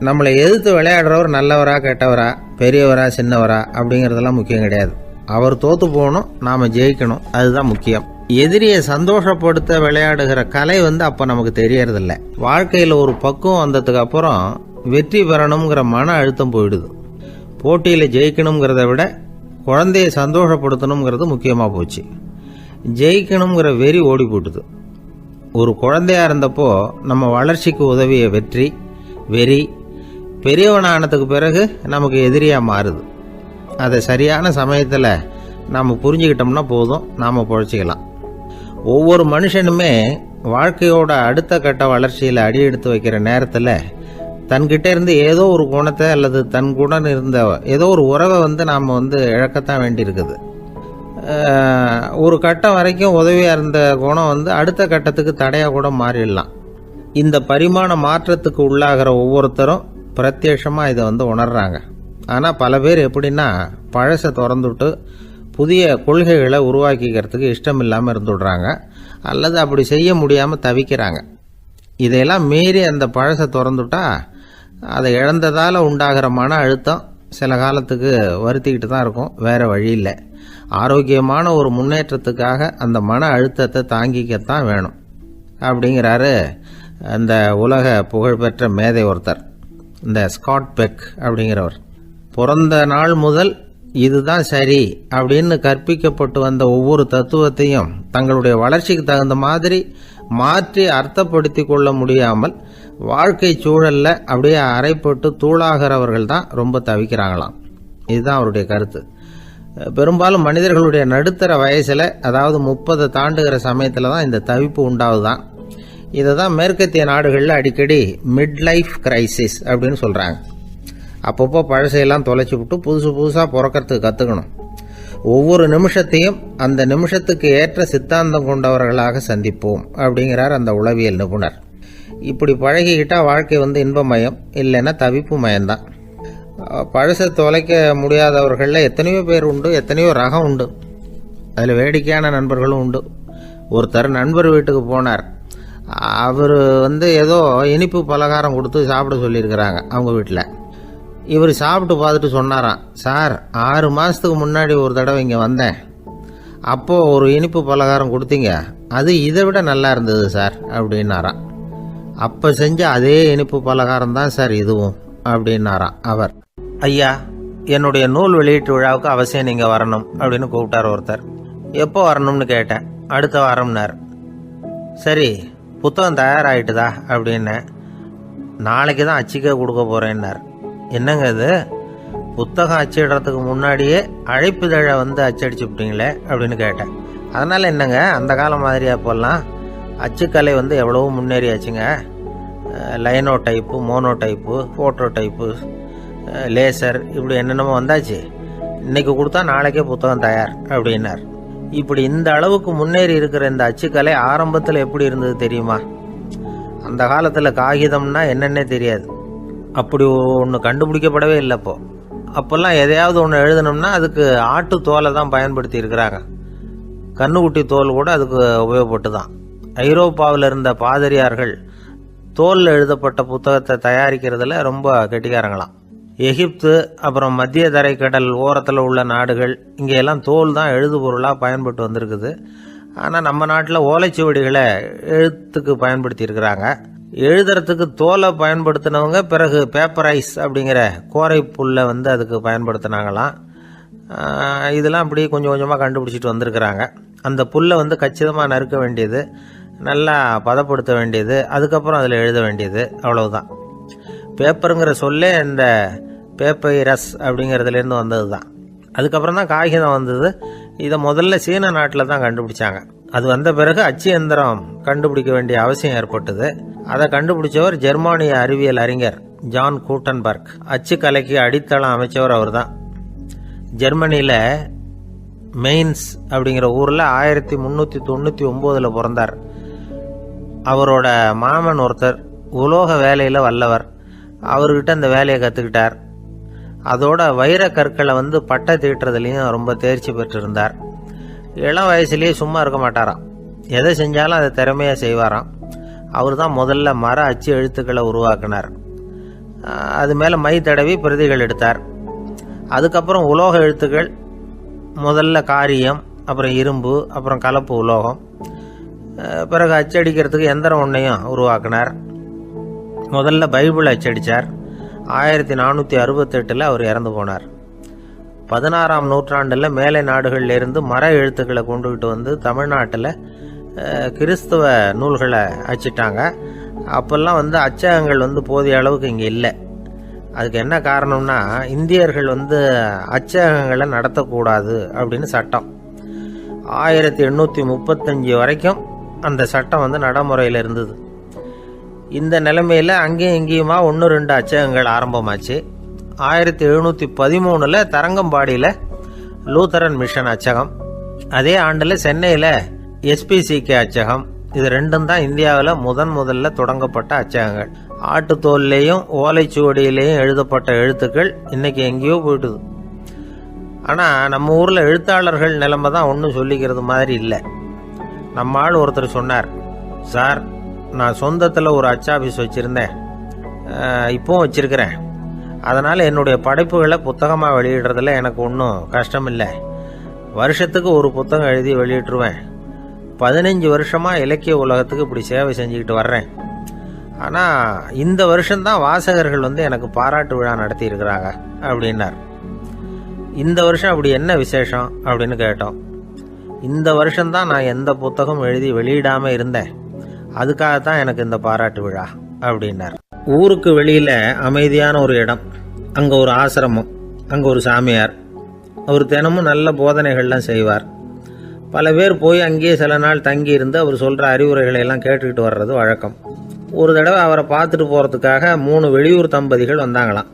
நம்மளை எதிர்த்து விளையாடுறவர் நல்லவரா கெட்டவரா, பெரியவரா சின்னவரா அப்படிங்கிறதெல்லாம் முக்கியம் கிடையாது. அவர் தோற்று போகணும், நாம் ஜெயிக்கணும், அதுதான் முக்கியம். எதிரியை சந்தோஷப்படுத்த விளையாடுகிற கலை அப்போ நமக்கு தெரியறதில்ல. வாழ்க்கையில் ஒரு பக்குவம் வந்ததுக்கு அப்புறம் வெற்றி பெறணுங்கிற மன அழுத்தம் போயிடுது. போட்டியில் ஜெயிக்கணுங்கிறத விட குழந்தைய சந்தோஷப்படுத்தணுங்கிறது முக்கியமாக போச்சு. ஜெயிக்கணுங்கிற வெறி ஓடி போட்டுது. ஒரு குழந்தையாக இருந்தப்போ நம்ம வளர்ச்சிக்கு உதவிய வெறி பெரியவனானதுக்கு பிறகு நமக்கு எதிரியாக மாறுது. அதை சரியான சமயத்தில் நாம் புரிஞ்சுக்கிட்டோம்னா போதும், நாம் பொழைச்சிக்கலாம். ஒவ்வொரு மனுஷனுமே வாழ்க்கையோட அடுத்த கட்ட வளர்ச்சியில் அடி எடுத்து வைக்கிற நேரத்தில் தன்கிட்ட இருந்து ஏதோ ஒரு குணத்தை அல்லது தன் குணம் இருந்த ஏதோ ஒரு உறவை நாம் இழக்கத்தான் வேண்டியிருக்குது. ஒரு கட்டம் வரைக்கும் உதவியாக இருந்த குணம் அடுத்த கட்டத்துக்கு தடையாக கூட மாறிடலாம். இந்த பரிமாண மாற்றத்துக்கு உள்ளாகிற ஒவ்வொருத்தரும் பிரத்யட்சமாக இதை உணர்றாங்க. ஆனால் பல பேர் எப்படின்னா பழசை திறந்துவிட்டு புதிய கொள்கைகளை உருவாக்கிக்கிறதுக்கு இஷ்டம் இல்லாமல் இருந்துடுறாங்க, அல்லது அப்படி செய்ய முடியாமல் தவிக்கிறாங்க. இதையெல்லாம் மீறி அந்த பழசை திறந்துட்டா அதை இழந்ததால் உண்டாகிற மன அழுத்தம் சில காலத்துக்கு வருத்திக்கிட்டு தான் இருக்கும், வேறு வழி இல்லை. ஆரோக்கியமான ஒரு முன்னேற்றத்துக்காக அந்த மன அழுத்தத்தை தாங்கிக்கத்தான் வேணும் அப்படிங்கிறாரு அந்த உலக புகழ்பெற்ற மேதை ஒருத்தர், இந்த ஸ்காட் பெக் அப்படிங்கிறவர். பிறந்த நாள் முதல் இதுதான் சரி அப்படின்னு கற்பிக்கப்பட்டு வந்த ஒவ்வொரு தத்துவத்தையும் தங்களுடைய வளர்ச்சிக்கு தகுந்த மாதிரி மாற்றி அர்த்தப்படுத்தி கொள்ள முடியாமல் வாழ்க்கை சூழல்ல அப்படியே அரைப்பட்டு தூளாகிறவர்கள் தான் ரொம்ப தவிக்கிறாங்களாம். இதுதான் அவருடைய கருத்து. பெரும்பாலும் மனிதர்களுடைய நடுத்தர வயசில், அதாவது 30 தாண்டுகிற சமயத்தில் தான் இந்த தவிப்பு உண்டாகுதான். இதை தான் மேற்கத்திய நாடுகளில் அடிக்கடி மிட் லைஃப் கிரைசிஸ் அப்படின்னு சொல்கிறாங்க. அப்பப்போ பழசையெல்லாம் தொலைச்சி விட்டு புதுசாக பிறக்கிறதுக்கு கற்றுக்கணும். ஒவ்வொரு நிமிஷத்தையும் அந்த நிமிஷத்துக்கு ஏற்ற சித்தாந்தம் கொண்டவர்களாக சந்திப்போம் அப்படிங்கிறார் அந்த உளவியல் நிபுணர். இப்படி பழகிக்கிட்டால் வாழ்க்கை இன்பமயம், இல்லைன்னா தவிப்பு மயம்தான். பழசை தொலைக்க முடியாதவர்களில் எத்தனையோ பேர் உண்டு, எத்தனையோ ரகம் உண்டு. அதில் வேடிக்கையான நண்பர்களும் உண்டு. ஒருத்தர் நண்பர் வீட்டுக்கு போனார். அவர் ஏதோ இனிப்பு பலகாரம் கொடுத்து சாப்பிட சொல்லியிருக்கிறாங்க அவங்க வீட்டில். இவர் சாப்பிட்டு பார்த்துட்டு சொன்னாராம், சார் 6 மாதத்துக்கு முன்னாடி ஒரு தடவை இங்கே வந்தேன், அப்போது ஒரு இனிப்பு பலகாரம் கொடுத்தீங்க, அது இதை விட நல்லா இருந்தது சார் அப்படின்னாராம். அப்போ செஞ்ச அதே இனிப்பு பலகாரம் தான் சார் இதுவும் அப்படின்னாராம் அவர். ஐயா, என்னுடைய நூல் வெளியீட்டு விழாவுக்கு அவசியம் நீங்கள் வரணும் அப்படின்னு கூப்பிட்டார் ஒருத்தர். எப்போ வரணும்னு கேட்டேன். அடுத்த வாரம்னார். சரி, புத்தகம் தயாராகிட்டுதா அப்படின்னேன். நாளைக்கு தான் அச்சிக்க கொடுக்க போகிறேன்னார். என்னங்க இது, புத்தகம் அச்சிடுறதுக்கு முன்னாடியே அழைப்புதழை அச்சடிச்சு விட்டீங்களே அப்படின்னு கேட்டேன். அதனால் என்னங்க, அந்த காலம் மாதிரியா போடலாம், அச்சுக்கலை எவ்வளவோ முன்னேறியாச்சுங்க. Linotype, monotype, phototype, laser, இப்படி என்னென்னமோ வந்தாச்சு. இன்றைக்கி கொடுத்தா நாளைக்கே புத்தகம் தயார் அப்படின்னார். இப்படி இந்த அளவுக்கு முன்னேறி இருக்கிற இந்த அச்சுக்கலை ஆரம்பத்தில் எப்படி இருந்தது தெரியுமா? அந்த காலத்தில் காகிதம்னா என்னென்னே தெரியாது. அப்படி ஒன்று கண்டுபிடிக்கப்படவே இல்லை. அப்போல்லாம் எதையாவது ஒன்று எழுதணும்னா அதுக்கு ஆட்டு தோலை தான் பயன்படுத்தி இருக்கிறாங்க. கண்ணுக்குட்டி தோல் கூட அதுக்கு உபயோகப்பட்டு தான். ஐரோப்பாவில் இருந்த பாதிரியார்கள் தோலில் எழுதப்பட்ட புத்தகத்தை தயாரிக்கிறதுல ரொம்ப கெட்டிக்காரங்களாம். எகிப்து, அப்புறம் மத்திய தரைக்கடல் ஓரத்தில் உள்ள நாடுகள், இங்கெல்லாம் தோல் தான் எழுது பொருளாக பயன்பட்டு வந்திருக்குது. ஆனால் நம்ம நாட்டில் ஓலைச்சுவடிகளை எழுத்துக்கு பயன்படுத்தி இருக்கிறாங்க. எழுதுறதுக்கு தோலை பயன்படுத்தினவங்க பிறகு பேப்பரைஸ் அப்படிங்கிற கோரை புல்லை அதுக்கு பயன்படுத்தினாங்களாம். இதெல்லாம் அப்படி கொஞ்சம் கொஞ்சமாக கண்டுபிடிச்சிட்டு வந்திருக்கிறாங்க. அந்த புல்லை கச்சிதமாக நறுக்க வேண்டியது, நல்லா பதப்படுத்த வேண்டியது, அதுக்கப்புறம் அதில் எழுத வேண்டியது, அவ்வளவுதான். பேப்பருங்கிற சொல்லே இந்த பேப்பைரஸ் அப்படிங்கிறதுலேருந்து வந்தது தான். அதுக்கப்புறம் தான் காகிதம் வந்தது. இதை முதல்ல சீன நாட்டில் தான் கண்டுபிடிச்சாங்க. அது வந்த பிறகு அச்சு எந்திரம் கண்டுபிடிக்க வேண்டிய அவசியம் ஏற்பட்டது. அதை கண்டுபிடிச்சவர் ஜெர்மானிய அறிவியல் அறிஞர் ஜான் கூட்டன்பர்க். அச்சு கலைக்கு அடித்தளம் அமைச்சவர் அவர் தான். ஜெர்மனியில் மெயின்ஸ் அப்படிங்கிற ஊரில் 1399 பிறந்தார். அவரோட மாமன் ஒருத்தர் உலோக வேலையில் வல்லவர். அவர்கிட்ட அந்த வேலையை கற்றுக்கிட்டார். அதோட வைர கற்களை வந்து பட்டை தீட்டுறதுலையும் ரொம்ப தேர்ச்சி பெற்றிருந்தார். இளம் வயசுலேயே சும்மா இருக்க மாட்டாராம். எதை செஞ்சாலும் அதை திறமையாக செய்வாராம். அவர் தான் முதல்ல மர அச்சு எழுத்துக்களை உருவாக்கினார். அது மேலே மை தடவி பிரதிகள் எடுத்தார். அதுக்கப்புறம் உலோக எழுத்துக்கள், முதல்ல காரியம், அப்புறம் இரும்பு, அப்புறம் கலப்பு உலோகம், பிறகு அச்சடிக்கிறதுக்கு எந்திரம் ஒன்றையும் உருவாக்கினார். முதல்ல பைபிள் அச்சடித்தார். 1468 அவர் இறந்து போனார். 16ஆம் நூற்றாண்டில் மேலை நாடுகளிலிருந்து மர எழுத்துக்களை கொண்டுகிட்டு வந்து தமிழ்நாட்டில் கிறிஸ்துவ நூல்களை அச்சிட்டாங்க. அப்போல்லாம் வந்து அச்சகங்கள் வந்து போதிய அளவுக்கு இங்கே இல்லை. அதுக்கு என்ன காரணம்னா, இந்தியர்கள் வந்து அச்சகங்களை நடத்தக்கூடாது அப்படின்னு சட்டம். 1835 வரைக்கும் அந்த சட்டம் வந்து நடைமுறையில் இருந்தது. இந்த நிலைமையில் அங்கேயும் இங்கேயுமா 1-2 அச்சகங்கள் ஆரம்பமாச்சு. 1713 தரங்கம்பாடியில் லூத்தரன் மிஷன் அச்சகம், அதே ஆண்டில் சென்னையில் எஸ்பிசிகே அச்சகம். இது ரெண்டும் தான் இந்தியாவில் முதல்ல தொடங்கப்பட்ட அச்சகங்கள். ஆட்டுத்தோல்லையும் ஓலைச்சுவடியிலையும் எழுதப்பட்ட எழுத்துக்கள் இன்னைக்கு எங்கேயோ போயிட்டுது. ஆனால் நம்ம ஊரில் எழுத்தாளர்கள் நிலைமை தான் ஒன்றும் சொல்லிக்கிறது மாதிரி இல்லை. நம்ம ஆள் ஒருத்தர் சொன்னார், சார் நான் சொந்தத்தில் ஒரு அச்சாபீஸ் வச்சுருந்தேன், இப்போவும் வச்சுருக்கிறேன். அதனால் என்னுடைய படைப்புகளை புத்தகமாக வெளியிடுறதில் எனக்கு ஒன்றும் கஷ்டம் இல்லை. வருஷத்துக்கு ஒரு புத்தகம் எழுதி வெளியிட்டுருவேன். 15 வருஷமாக இலக்கிய உலகத்துக்கு இப்படி சேவை செஞ்சுக்கிட்டு வர்றேன். ஆனால் இந்த வருஷம்தான் வாசகர்கள் வந்து எனக்கு பாராட்டு விழா நடத்தி இருக்கிறாங்க அப்படின்னார். இந்த வருஷம் அப்படி என்ன விசேஷம் அப்படின்னு கேட்டோம். இந்த வருஷம்தான் நான் எந்த புத்தகம் எழுதி வெளியிடாமல் இருந்தேன், அதுக்காகத்தான் எனக்கு இந்த பாராட்டு விழா அப்படின்னார். ஊருக்கு வெளியில் அமைதியான ஒரு இடம், அங்கே ஒரு ஆசிரமம், அங்கே ஒரு சாமியார். அவர் தினமும் நல்ல போதனைகள்லாம் செய்வார். பல பேர் போய் அங்கேயே சில நாள் தங்கி இருந்து அவர் சொல்கிற அறிவுரைகளை எல்லாம் கேட்டுக்கிட்டு வர்றது வழக்கம். ஒரு தடவை அவரை பார்த்துட்டு போகிறதுக்காக 3 வெளியூர் தம்பதிகள் வந்தாங்களாம்.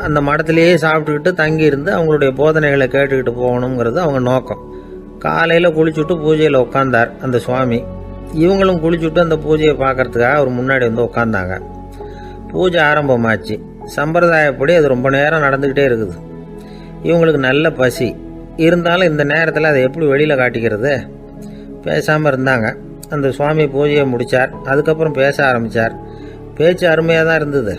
அந்த மடத்திலேயே சாப்பிட்டுக்கிட்டு தங்கி இருந்து அவங்களுடைய போதனைகளை கேட்டுக்கிட்டு போகணுங்கிறது அவங்க நோக்கம். காலையில் குளிச்சுட்டு பூஜையில் உட்காந்தார் அந்த சுவாமி. இவங்களும் குளிச்சுட்டு அந்த பூஜையை பார்க்கறதுக்காக அவர் முன்னாடி வந்து உட்காந்தாங்க. பூஜை ஆரம்பமாச்சு. சம்பிரதாயப்படி அது ரொம்ப நேரம் நடந்துக்கிட்டே இருக்குது. இவங்களுக்கு நல்ல பசி இருந்தாலும் இந்த நேரத்தில் அதை எப்படி வெளியில் காட்டிக்கிறது? பேசாமல் இருந்தாங்க. அந்த சுவாமி பூஜையை முடித்தார். அதுக்கப்புறம் பேச ஆரம்பித்தார். பேச்சு அருமையாக தான் இருந்தது,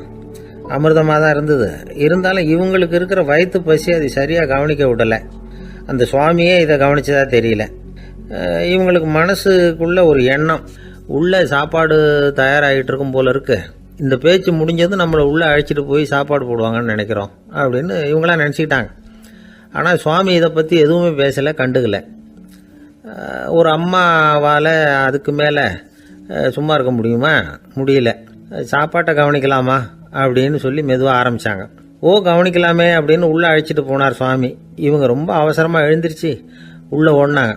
அமிர்தமாக தான் இருந்தது. இருந்தாலும் இவங்களுக்கு இருக்கிற வயிற்று பசி அது சரியாக கவனிக்க விடலை. அந்த சுவாமியே இதை கவனிச்சதா தெரியல. இவங்களுக்கு மனசுக்குள்ள ஒரு எண்ணம், உள்ளே சாப்பாடு தயாராகிட்டு இருக்கும் போல இருக்கு, இந்த பேச்சு முடிஞ்சது நம்மளை உள்ளே அழைச்சிட்டு போய் சாப்பாடு போடுவாங்கன்னு நினைக்கிறோம் அப்படின்னு இவங்களாம் நினச்சிக்கிட்டாங்க. ஆனால் சுவாமி இதை பற்றி எதுவுமே பேசலை, கண்டுக்கலை. ஒரு அம்மாவால் அதுக்கு மேலே சும்மா இருக்க முடியுமா? முடியல. சாப்பாட்டை கவனிக்கலாமா அப்படின்னு சொல்லி மெதுவாக ஆரம்பித்தாங்க. கவனிக்கலாமே அப்படின்னு உள்ளே அழைச்சிட்டு போனார் சுவாமி. இவங்க ரொம்ப அவசரமாக எழுந்திருச்சு உள்ளே ஓடினாங்க.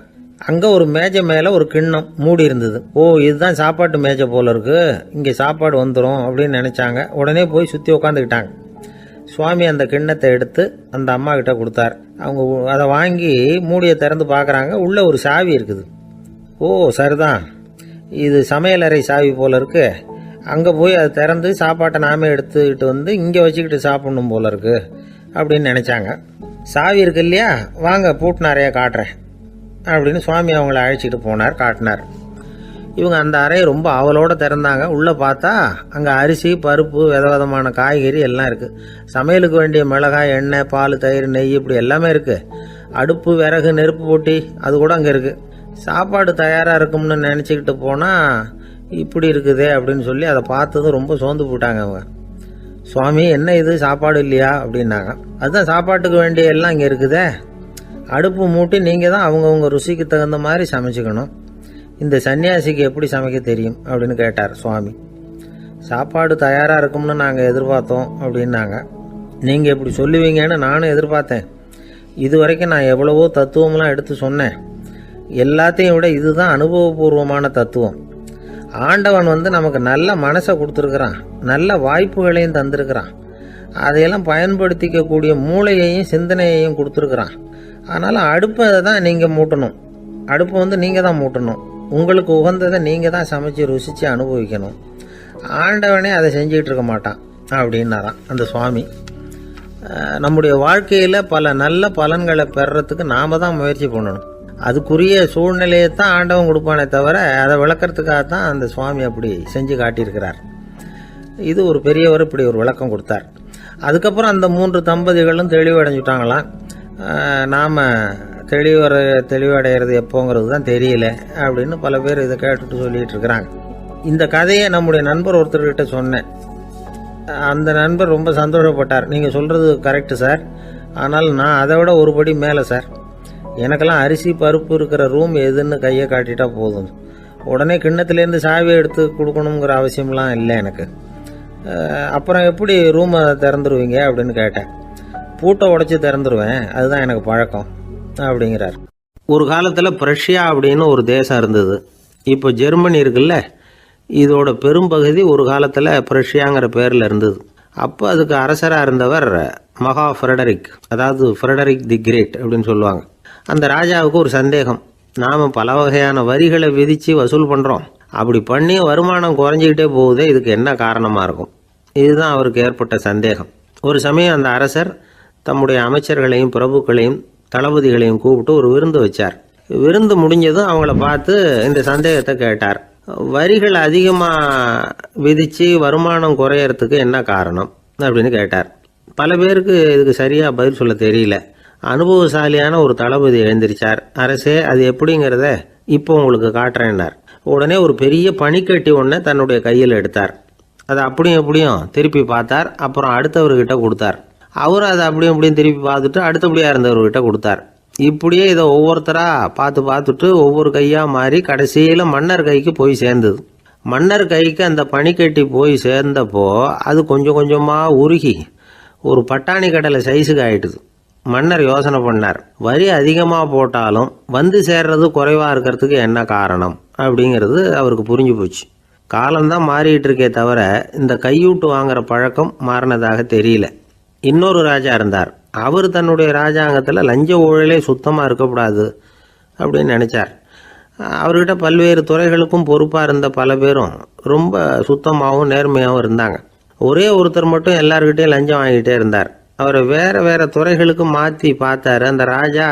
அங்கே ஒரு மேஜை மேலே ஒரு கிண்ணம் மூடி இருந்தது. இதுதான் சாப்பாட்டு மேஜை போல இருக்கு, இங்கே சாப்பாடு வந்துடும் அப்படின்னு நினச்சாங்க. உடனே போய் சுற்றி உட்காந்துக்கிட்டாங்க. சுவாமி அந்த கிண்ணத்தை எடுத்து அந்த அம்மா கிட்ட கொடுத்தார். அவங்க அதை வாங்கி மூடியை திறந்து பார்க்குறாங்க. உள்ளே ஒரு சாவி இருக்குது. சரிதான், இது சமையலறை சாவி போல இருக்கு, அங்கே போய் அதை திறந்து சாப்பாட்டை நாமே எடுத்துக்கிட்டு வந்து இங்கே வச்சுக்கிட்டு சாப்பிடணும் போல இருக்கு அப்படின்னு நினச்சாங்க. சாவி இருக்கு இல்லையா, வாங்க பூட்டு நிறையா காட்டுறேன் அப்படின்னு சுவாமி அவங்கள அழைச்சிட்டு போனார், காட்டினார். இவங்க அந்த அறையை ரொம்ப அவளோடு திறந்தாங்க. உள்ளே பார்த்தா அங்கே அரிசி, பருப்பு, விதவிதமான காய்கறி எல்லாம் இருக்குது. சமையலுக்கு வேண்டிய மிளகாய், எண்ணெய், பால், தயிர், நெய் இப்படி எல்லாமே இருக்குது. அடுப்பு, விறகு, நெருப்பு போட்டி அது கூட அங்கே இருக்குது. சாப்பாடு தயாராக இருக்கும்னு நினச்சிக்கிட்டு போனால் இப்படி இருக்குதே அப்படின்னு சொல்லி அதை பார்த்ததும் ரொம்ப சோர்ந்து போட்டாங்க அவங்க. சுவாமி, என்ன இது சாப்பாடு இல்லையா அப்படின்னாங்க. அதுதான் சாப்பாட்டுக்கு வேண்டிய எல்லாம் இங்கே இருக்குதே, அடுப்பு மூட்டி நீங்கள் தான் அவங்கவுங்க ருசிக்கு தகுந்த மாதிரி சமைச்சிக்கணும். இந்த சன்னியாசிக்கு எப்படி சமைக்க தெரியும் அப்படின்னு கேட்டார் சுவாமி. சாப்பாடு தயாராக இருக்கும்னு நாங்கள் எதிர்பார்த்தோம் அப்படின்னாங்க. நீங்கள் இப்படி சொல்லுவீங்கன்னு நானும் எதிர்பார்த்தேன். இது வரைக்கும் நான் எவ்வளவோ தத்துவம்லாம் எடுத்து சொன்னேன். எல்லாத்தையும் விட இதுதான் அனுபவபூர்வமான தத்துவம். ஆண்டவன் வந்து நமக்கு நல்ல மனசை கொடுத்துருக்குறான், நல்ல வாய்ப்புகளையும் தந்திருக்கிறான், அதையெல்லாம் பயன்படுத்திக்கக்கூடிய மூளையையும் சிந்தனையையும் கொடுத்துருக்குறான். அதனால் அடுப்பை தான் நீங்கள் மூட்டணும், அடுப்பை வந்து நீங்கள் தான் மூட்டணும், உங்களுக்கு உகந்ததை நீங்கள் தான் சமைச்சு ருசித்து அனுபவிக்கணும். ஆண்டவனே அதை செஞ்சுக்கிட்டு இருக்க மாட்டான் அப்படின்னாராம் அந்த சுவாமி. நம்முடைய வாழ்க்கையில் பல நல்ல பலன்களை பெறறதுக்கு நாம தான் முயற்சி பண்ணணும். அதுக்குரிய சூழ்நிலையை தான் ஆண்டவன் கொடுப்பானே தவிர அதை விளக்கறதுக்காக தான் அந்த சுவாமி அப்படி செஞ்சு காட்டியிருக்கிறார். இது ஒரு பெரியவர் இப்படி ஒரு விளக்கம் கொடுத்தார். அதுக்கப்புறம் அந்த 3 தம்பதிகளும் தெளிவடைஞ்சுட்டாங்களாம். நாம் தெளிவடைகிறது எப்போங்கிறது தான் தெரியல அப்படின்னு பல பேர் இதை கேட்டுட்டு சொல்லிட்டு இருக்கிறாங்க. இந்த கதையை நம்முடைய நண்பர் ஒருத்தர்கிட்ட சொன்னேன். அந்த நண்பர் ரொம்ப சந்தோஷப்பட்டார். நீங்கள் சொல்கிறது கரெக்டு சார், ஆனால் நான் அதை விட ஒரு படி மேலே சார். எனக்கெல்லாம் அரிசி பருப்பு இருக்கிற ரூம் எதுன்னு கையை காட்டிட்டா போதும், உடனே கிண்ணத்துலேருந்து சாவியை எடுத்து கொடுக்கணுங்கிற அவசியம்லாம் இல்லை எனக்கு. அப்புறம் எப்படி ரூமை திறந்துருவீங்க அப்படின்னு கேட்டேன். பூட்டை உடைச்சி திறந்துருவேன், அதுதான் எனக்கு பழக்கம் அப்படிங்கிறார். ஒரு காலத்தில் பிரஷ்யா அப்படின்னு ஒரு தேசம் இருந்தது. இப்போ ஜெர்மனி இருக்குல்ல, இதோட பெரும்பகுதி ஒரு காலத்தில் பிரஷ்யாங்கிற பேரில் இருந்தது. அப்போ அதுக்கு அரசராக இருந்தவர் மகா ஃப்ரெடரிக், அதாவது ஃப்ரெடரிக் தி கிரேட் அப்படின்னு சொல்லுவாங்க. அந்த ராஜாவுக்கு ஒரு சந்தேகம். நாம் பல வகையான வரிகளை விதித்து வசூல் பண்ணுறோம், அப்படி பண்ணி வருமானம் குறைஞ்சிக்கிட்டே போகுதே, இதுக்கு என்ன காரணமாக இருக்கும்? இதுதான் அவருக்கு ஏற்பட்ட சந்தேகம். ஒரு சமயம் அந்த அரசர் தம்முடைய அமைச்சர்களையும் பிரபுக்களையும் தளபதிகளையும் கூப்பிட்டு ஒரு விருந்து வச்சார். விருந்து முடிஞ்சதும் அவங்கள பார்த்து இந்த சந்தேகத்தை கேட்டார். வரிகள் அதிகமாக விதித்து வருமானம் குறையறதுக்கு என்ன காரணம் அப்படின்னு கேட்டார். பல பேருக்கு இதுக்கு சரியாக பதில் சொல்ல தெரியல. அனுபவசாலியான ஒரு தளபதி எழுந்திருச்சார். அரசே, அது எப்படிங்கிறத இப்போ உங்களுக்கு காட்டுறேன்னார். உடனே ஒரு பெரிய பனிக்கட்டி ஒன்றை தன்னுடைய கையில் எடுத்தார். அதை அப்படியும் எப்படியும் திருப்பி பார்த்தார். அப்புறம் அடுத்தவர்கிட்ட கொடுத்தார். அவரும் அதை அப்படியும் இப்படியும் திருப்பி பார்த்துட்டு அடுத்தபடியாக இருந்தவர்கிட்ட கொடுத்தார். இப்படியே இதை ஒவ்வொருத்தராக பார்த்துட்டு ஒவ்வொரு கையாக மாறி கடைசியில் மன்னர் கைக்கு போய் சேர்ந்தது. மன்னர் கைக்கு அந்த பனிக்கட்டி போய் சேர்ந்தப்போ அது கொஞ்சம் கொஞ்சமாக உருகி ஒரு பட்டாணி கடலை சைஸுக்கு ஆயிட்டுது. மன்னர் யோசனை பண்ணார், வரி அதிகமாக போட்டாலும் வந்து சேர்றது குறைவாக இருக்கிறதுக்கு என்ன காரணம் அப்படிங்கிறது அவருக்கு புரிஞ்சு போச்சு. காலம்தான் மாறிட்டு இருக்கே தவிர இந்த கையூட்டு வாங்குற பழக்கம் மாறினதாக தெரியல. இன்னொரு ராஜா இருந்தார். அவர் தன்னுடைய ராஜாங்கத்தில் லஞ்ச ஊழலே சுத்தமாக இருக்கக்கூடாது அப்படின்னு நினச்சார். அவர்கிட்ட பல்வேறு துறைகளுக்கும் பொறுப்பாக இருந்த பல பேரும் ரொம்ப சுத்தமாகவும் நேர்மையாகவும் இருந்தாங்க. ஒரே ஒருத்தர் மட்டும் எல்லார்கிட்டையும் லஞ்சம் வாங்கிட்டே இருந்தார். அவரை வேறு துறைகளுக்கு மாற்றி பார்த்தாரு. அந்த ராஜா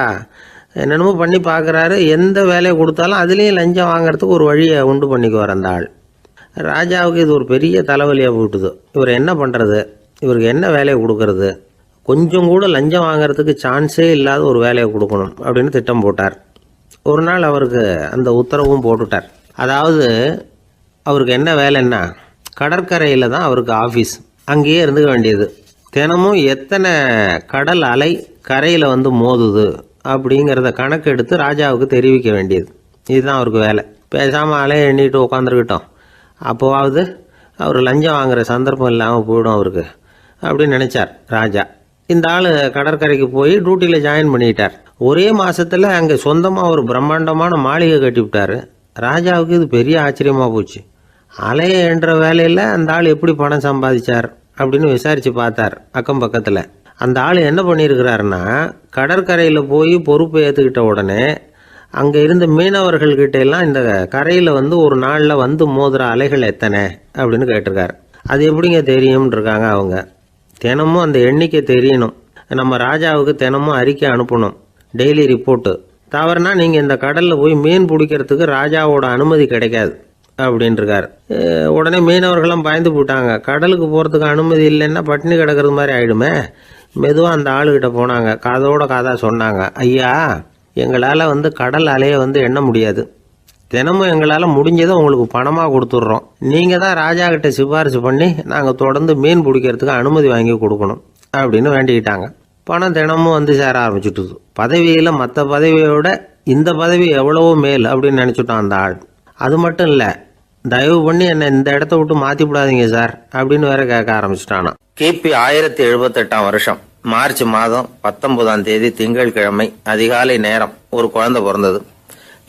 என்னென்னமோ பண்ணி பார்க்குறாரு. எந்த வேலையை கொடுத்தாலும் அதுலேயும் லஞ்சம் வாங்கிறதுக்கு ஒரு வழியை உண்டு பண்ணிக்குவார் அந்த ஆள். ராஜாவுக்கு இது ஒரு பெரிய தலைவலியாக போட்டுது. இவர் என்ன பண்ணுறது, இவருக்கு என்ன வேலையை கொடுக்கறது, கொஞ்சம் கூட லஞ்சம் வாங்கிறதுக்கு சான்ஸே இல்லாத ஒரு வேலையை கொடுக்கணும் அப்படின்னு திட்டம் போட்டார். ஒரு நாள் அவருக்கு அந்த உத்தரவும் போட்டுட்டார். அதாவது அவருக்கு என்ன வேலைன்னா, கடற்கரையில் தான் அவருக்கு ஆஃபீஸ், அங்கேயே இருந்துக்க வேண்டியது. தினமும் எத்தனை கடல் அலை கரையில் வந்து மோதுது அப்படிங்கிறத கணக்கெடுத்து ராஜாவுக்கு தெரிவிக்க வேண்டியது. இதுதான் அவருக்கு வேலை. பேசாமல் அலையை எண்ணிட்டு உட்காந்துருக்கிட்டோம், அப்போவாவது அவர் லஞ்சம் வாங்குகிற சந்தர்ப்பம் இல்லாமல் போயிடும் அவருக்கு அப்படின்னு நினச்சார் ராஜா. இந்த ஆள் கடற்கரைக்கு போய் டியூட்டியில் ஜாயின் பண்ணிட்டார். ஒரே மாதத்தில் அங்கே சொந்தமாக ஒரு பிரம்மாண்டமான மாளிகை கட்டி விட்டார். ராஜாவுக்கு இது பெரிய ஆச்சரியமாக போச்சு. அலையை என்ற வேலையில் அந்த ஆள் எப்படி பணம் சம்பாதிச்சார் அப்படின்னு விசாரித்து பார்த்தார் அக்கம் பக்கத்தில். அந்த ஆள் என்ன பண்ணியிருக்கிறாருன்னா, கடற்கரையில் போய் பொறுப்பை ஏற்றுக்கிட்ட உடனே அங்கே இருந்த மீனவர்கள்கிட்ட எல்லாம் இந்த கரையில் வந்து ஒரு நாளில் வந்து மோதுற அலைகள் எத்தனை அப்படின்னு கேட்டிருக்காரு. அது எப்படிங்க தெரியும்னு இருக்காங்க அவங்க. தினமும் அந்த எண்ணிக்கை தெரியணும். நம்ம ராஜாவுக்கு தினமும் அறிக்கை அனுப்பணும், டெய்லி ரிப்போர்ட்டு. தவறுனா நீங்கள் இந்த கடலில் போய் மீன் பிடிக்கிறதுக்கு ராஜாவோட அனுமதி கிடைக்காது அப்படின்ட்டுருக்காரு. உடனே மீனவர்களும் பயந்து போட்டாங்க. கடலுக்கு போகிறதுக்கு அனுமதி இல்லைன்னா பட்டினி கிடக்கிறது மாதிரி ஆகிடுமே. மெதுவாக அந்த ஆளுகிட்ட போனாங்க, காதோட காதாக சொன்னாங்க, ஐயா, எங்களால் வந்து கடல் அலையை வந்து எண்ண முடியாது. தினமும் எங்களால் முடிஞ்சதை உங்களுக்கு பணமாக கொடுத்துட்றோம். நீங்கள் தான் ராஜா கிட்ட சிபாரிசு பண்ணி நாங்கள் தொடர்ந்து மீன் பிடிக்கிறதுக்கு அனுமதி வாங்கி கொடுக்கணும் அப்படின்னு வேண்டிக்கிட்டாங்க. பணம் தினமும் வந்து சேர ஆரம்பிச்சுட்டுது. பதவியில் மற்ற பதவியோட இந்த பதவி எவ்வளவோ மேல் அப்படின்னு நினச்சிட்டான் அந்த ஆள். அது மட்டும் இல்லை, தயவு பண்ணி என்னை இந்த இடத்த விட்டு மாற்றி விடாதீங்க சார் அப்படின்னு வேற கேட்க ஆரம்பிச்சிட்டானா. கிபி 1078 வருஷம் மார்ச் மாதம் 19ஆம் தேதி திங்கட்கிழமை அதிகாலை நேரம் ஒரு குழந்தை பிறந்தது.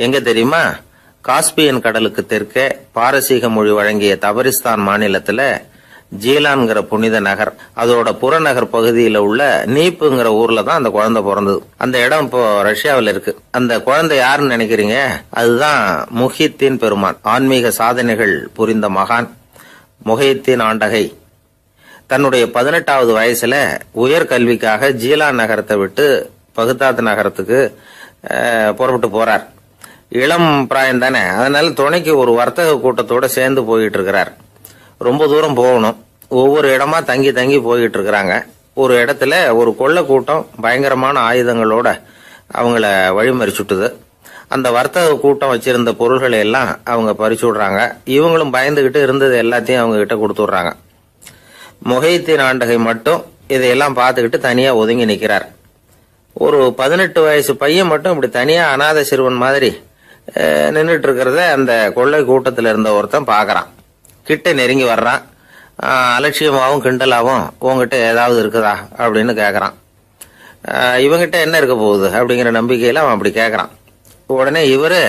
எங்க தெரியுமா? காஸ்பியன் கடலுக்கு தெற்கே பாரசீக மொழி வழங்கிய தபரிஸ்தான் மாநிலத்துல ஜீலான்கிற புனித நகர், அதோட புறநகர் பகுதியில் உள்ள நீப்புங்கிற ஊர்ல தான் அந்த குழந்தை பிறந்தது. அந்த இடம் இப்போ ரஷ்யாவில் இருக்கு. அந்த குழந்தை யாருன்னு நினைக்கிறீங்க? அதுதான் முஹித்தீன் பெருமான், ஆன்மீக சாதனைகள் புரிந்த மகான் முஹித்தீன் ஆண்டகை. தன்னுடைய 18வது வயசுல உயர்கல்விக்காக ஜீலான் நகரத்தை விட்டு பகுதாத் நகரத்துக்கு புறப்பட்டு போறார். இளம் பிராயம் தானே, அதனால துணைக்கு ஒரு வர்த்தக கூட்டத்தோட சேர்ந்து போயிட்டு இருக்கிறார். ரொம்ப தூரம் போகணும். ஒவ்வொரு இடமா தங்கி தங்கி போயிட்டு இருக்கிறாங்க. ஒரு இடத்துல ஒரு கொள்ளை கூட்டம் பயங்கரமான ஆயுதங்களோட அவங்கள வழிமறிச்சுட்டுது. அந்த வர்த்தக கூட்டம் வச்சிருந்த பொருள்களை எல்லாம் அவங்க பறிச்சு விடுறாங்க. இவங்களும் பயந்துகிட்டு இருந்தது எல்லாத்தையும் அவங்க கிட்ட கொடுத்துடுறாங்க. முஹைத்தீன் ஆண்டகை மட்டும் இதையெல்லாம் பார்த்துக்கிட்டு தனியா ஒதுங்கி நிக்கிறார். ஒரு 18 வயசு பையன் மட்டும் இப்படி தனியா அநாத சிறுவன் மாதிரி நின்றுட்டு இருக்கிறத அந்த கொள்ளை கூட்டத்தில் இருந்த ஒருத்தன் பாக்குறான். கிட்ட நெருங்கி வர்றான். அலட்சியமாவும் கிண்டலாவும் உங்ககிட்ட ஏதாவது இருக்குதா அப்படின்னு கேக்குறான். இவங்கிட்ட என்ன இருக்க போகுது அப்படிங்கிற நம்பிக்கையில அவன் அப்படி கேக்குறான். உடனே இவரு